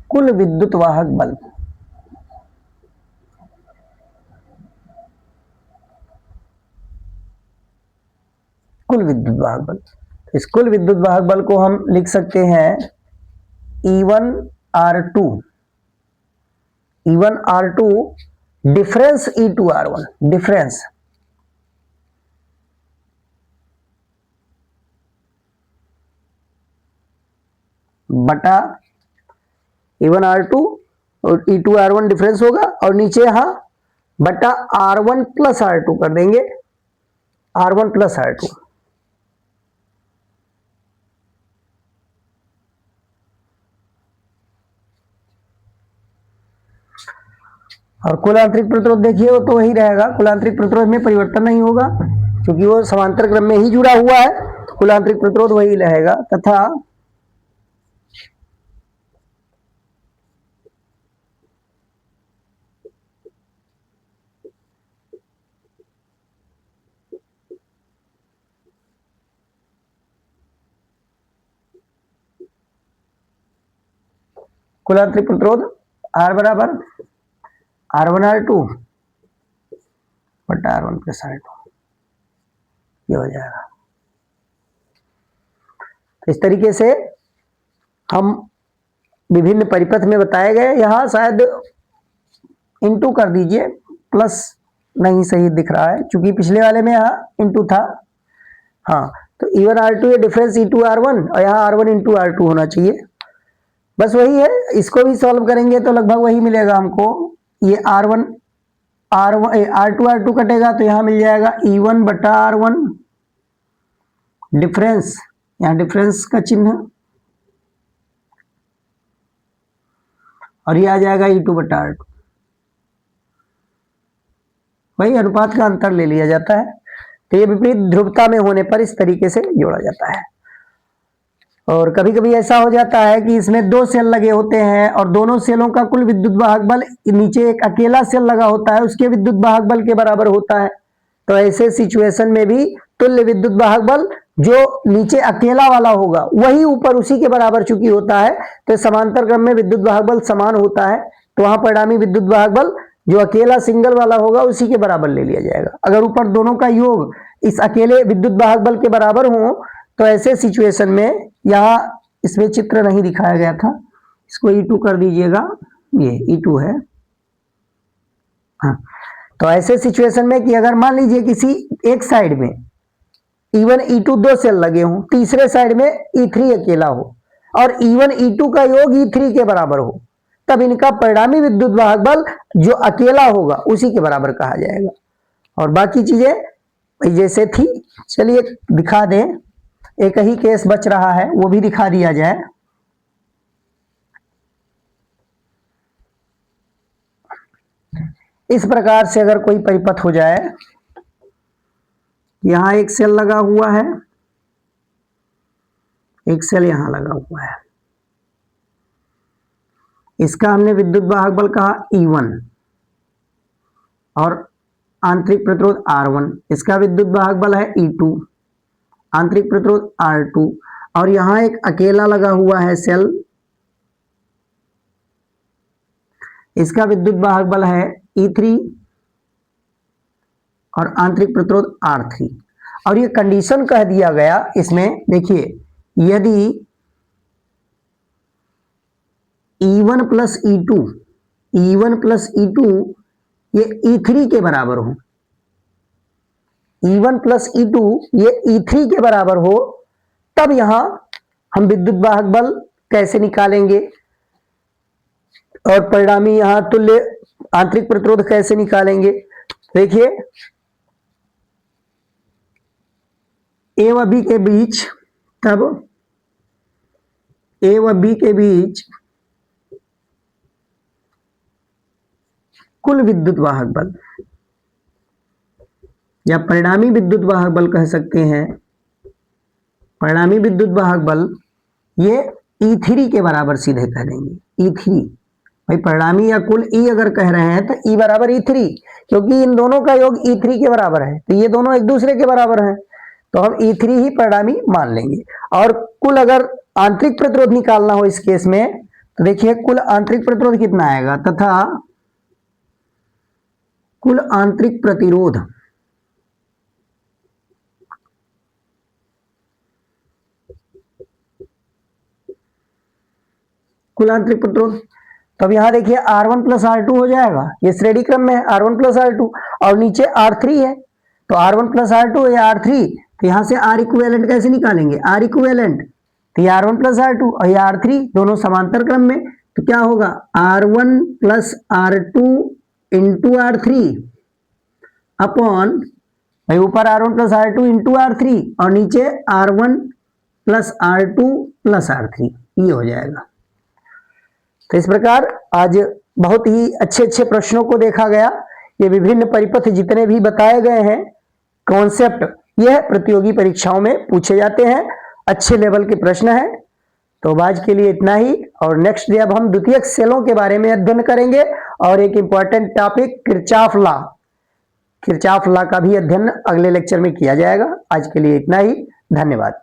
कुल विद्युत वाहक बल, कुल विद्युत वाहक बल, इस कुल विद्युत वाहक बल को हम लिख सकते हैं E1 R2, E1 R2 difference E2 R1, difference बटा E1 R2 और E2 R1 डिफरेंस होगा, और नीचे यहां बटा R1 प्लस R2 कर देंगे, R1 प्लस R2। और कुल आंतरिक प्रतिरोध देखिए वो तो वही रहेगा, कुल आंतरिक प्रतिरोध में परिवर्तन नहीं होगा क्योंकि वो समांतर क्रम में ही जुड़ा हुआ है, तो कुल आंतरिक प्रतिरोध वही रहेगा, तथा कुल आंतरिक प्रतिरोध R बराबर R1 R2 बटा R1 प्लस R2, ये हो जाएगा। इस तरीके से हम विभिन्न परिपथ में बताए गए, यहां शायद इंटू कर दीजिए, प्लस नहीं सही दिख रहा है क्योंकि पिछले वाले में यहाँ इंटू था। हाँ, तो E1 R2 ये डिफरेंस E2 R1 और यहाँ R1 इंटू R2 होना चाहिए, बस वही है। इसको भी सॉल्व करेंगे तो लगभग वही मिलेगा हमको, ये R1 R2 R2 कटेगा तो यहाँ मिल जाएगा E1 बटा R1 डिफरेंस, यहाँ डिफरेंस का चिन्ह, और ये आ जाएगा E2 बटा R2, वही अनुपात का अंतर ले लिया जाता है। तो ये विपरीत ध्रुवता में होने पर इस तरीके से जोड़ा जाता है। और कभी कभी ऐसा हो जाता है कि इसमें दो सेल लगे होते हैं और दोनों सेलों का कुल विद्युत वाहक बल नीचे एक अकेला सेल लगा होता है उसके विद्युत वाहक बल के बराबर होता है। तो ऐसे सिचुएशन में भी तुल्य विद्युत वाहक बल जो नीचे अकेला वाला होगा वही ऊपर उसी के बराबर चूंकि होता है, तो समांतर क्रम में विद्युत वाहक बल समान होता है, तो वहां परिणामी विद्युत वाहक बल जो अकेला सिंगल वाला होगा उसी के बराबर ले लिया जाएगा। अगर ऊपर दोनों का योग इस अकेले विद्युत वाहक बल के बराबर हो तो ऐसे सिचुएशन में, यहां इसमें चित्र नहीं दिखाया गया था, इसको E2 कर दीजिएगा, ये E2 है। हाँ, तो ऐसे सिचुएशन में कि अगर मान लीजिए किसी एक साइड में E1 E2 दो सेल लगे हों, तीसरे साइड में E3 अकेला हो और E1 E2 का योग E3 के बराबर हो, तब इनका परिणामी विद्युत वाहक बल जो अकेला होगा उसी के बराबर कहा जाएगा। और बाकी चीजें जैसे थी, चलिए दिखा दें, एक ही केस बच रहा है वो भी दिखा दिया जाए। इस प्रकार से अगर कोई परिपथ हो जाए, यहां एक सेल लगा हुआ है, एक सेल यहां लगा हुआ है, इसका हमने विद्युत वाहक बल कहा E1 और आंतरिक प्रतिरोध R1, इसका विद्युत वाहक बल है E2, आंतरिक प्रतिरोध R2, और यहां एक अकेला लगा हुआ है सेल, इसका विद्युत वाहक बल है E3 और आंतरिक प्रतिरोध R3। और ये कंडीशन कह दिया गया इसमें, देखिए यदि E1 plus E2, E1 plus E2 ये E3 के बराबर हो, E1 प्लस E2 ये E3 के बराबर हो, तब यहां हम विद्युत वाहक बल कैसे निकालेंगे और परिणामी यहां तुल्य आंतरिक प्रतिरोध कैसे निकालेंगे। देखिए A व B के बीच, तब A व B के बीच कुल विद्युत वाहक बल या परिणामी विद्युत वाहक बल कह सकते हैं, परिणामी विद्युत वाहक बल ये E3 के बराबर सीधे कह देंगे। E3 भाई परिणामी या कुल E अगर कह रहे हैं तो E बराबर E3, क्योंकि इन दोनों का योग E3 के बराबर है, तो ये दोनों एक दूसरे के बराबर हैं, तो हम E3 ही परिणामी मान लेंगे। और कुल अगर आंतरिक प्रतिरोध निकालना हो इस केस में, तो देखिए कुल आंतरिक प्रतिरोध कितना आएगा, तथा कुल आंतरिक प्रतिरोध कुल आंतरिक प्रतिरोध, तो अब यहां देखिए R1 प्लस R2 हो जाएगा, ये श्रेणी क्रम में है R1 प्लस R2, और नीचे R3 है, तो R1 प्लस R2 या R3, तो यहां से R इक्विवेलेंट कैसे निकालेंगे, R इक्विवेलेंट, तो ये R1 प्लस R2 और ये R3 दोनों समांतर क्रम में, तो क्या होगा R1 plus R2 into R3 upon, भाई ऊपर R1 plus R2 into R3 और नीचे R1 plus R2 plus R3, ये हो जाएगा। तो इस प्रकार आज बहुत ही अच्छे अच्छे प्रश्नों को देखा गया। ये विभिन्न परिपथ जितने भी बताए गए हैं कॉन्सेप्ट, यह प्रतियोगी परीक्षाओं में पूछे जाते हैं, अच्छे लेवल के प्रश्न हैं। तो आज के लिए इतना ही, और नेक्स्ट डे अब हम द्वितीयक सेलों के बारे में अध्ययन करेंगे और एक इंपॉर्टेंट टॉपिक किरचॉफ लॉ का भी अध्ययन अगले लेक्चर में किया जाएगा। आज के लिए इतना ही, धन्यवाद।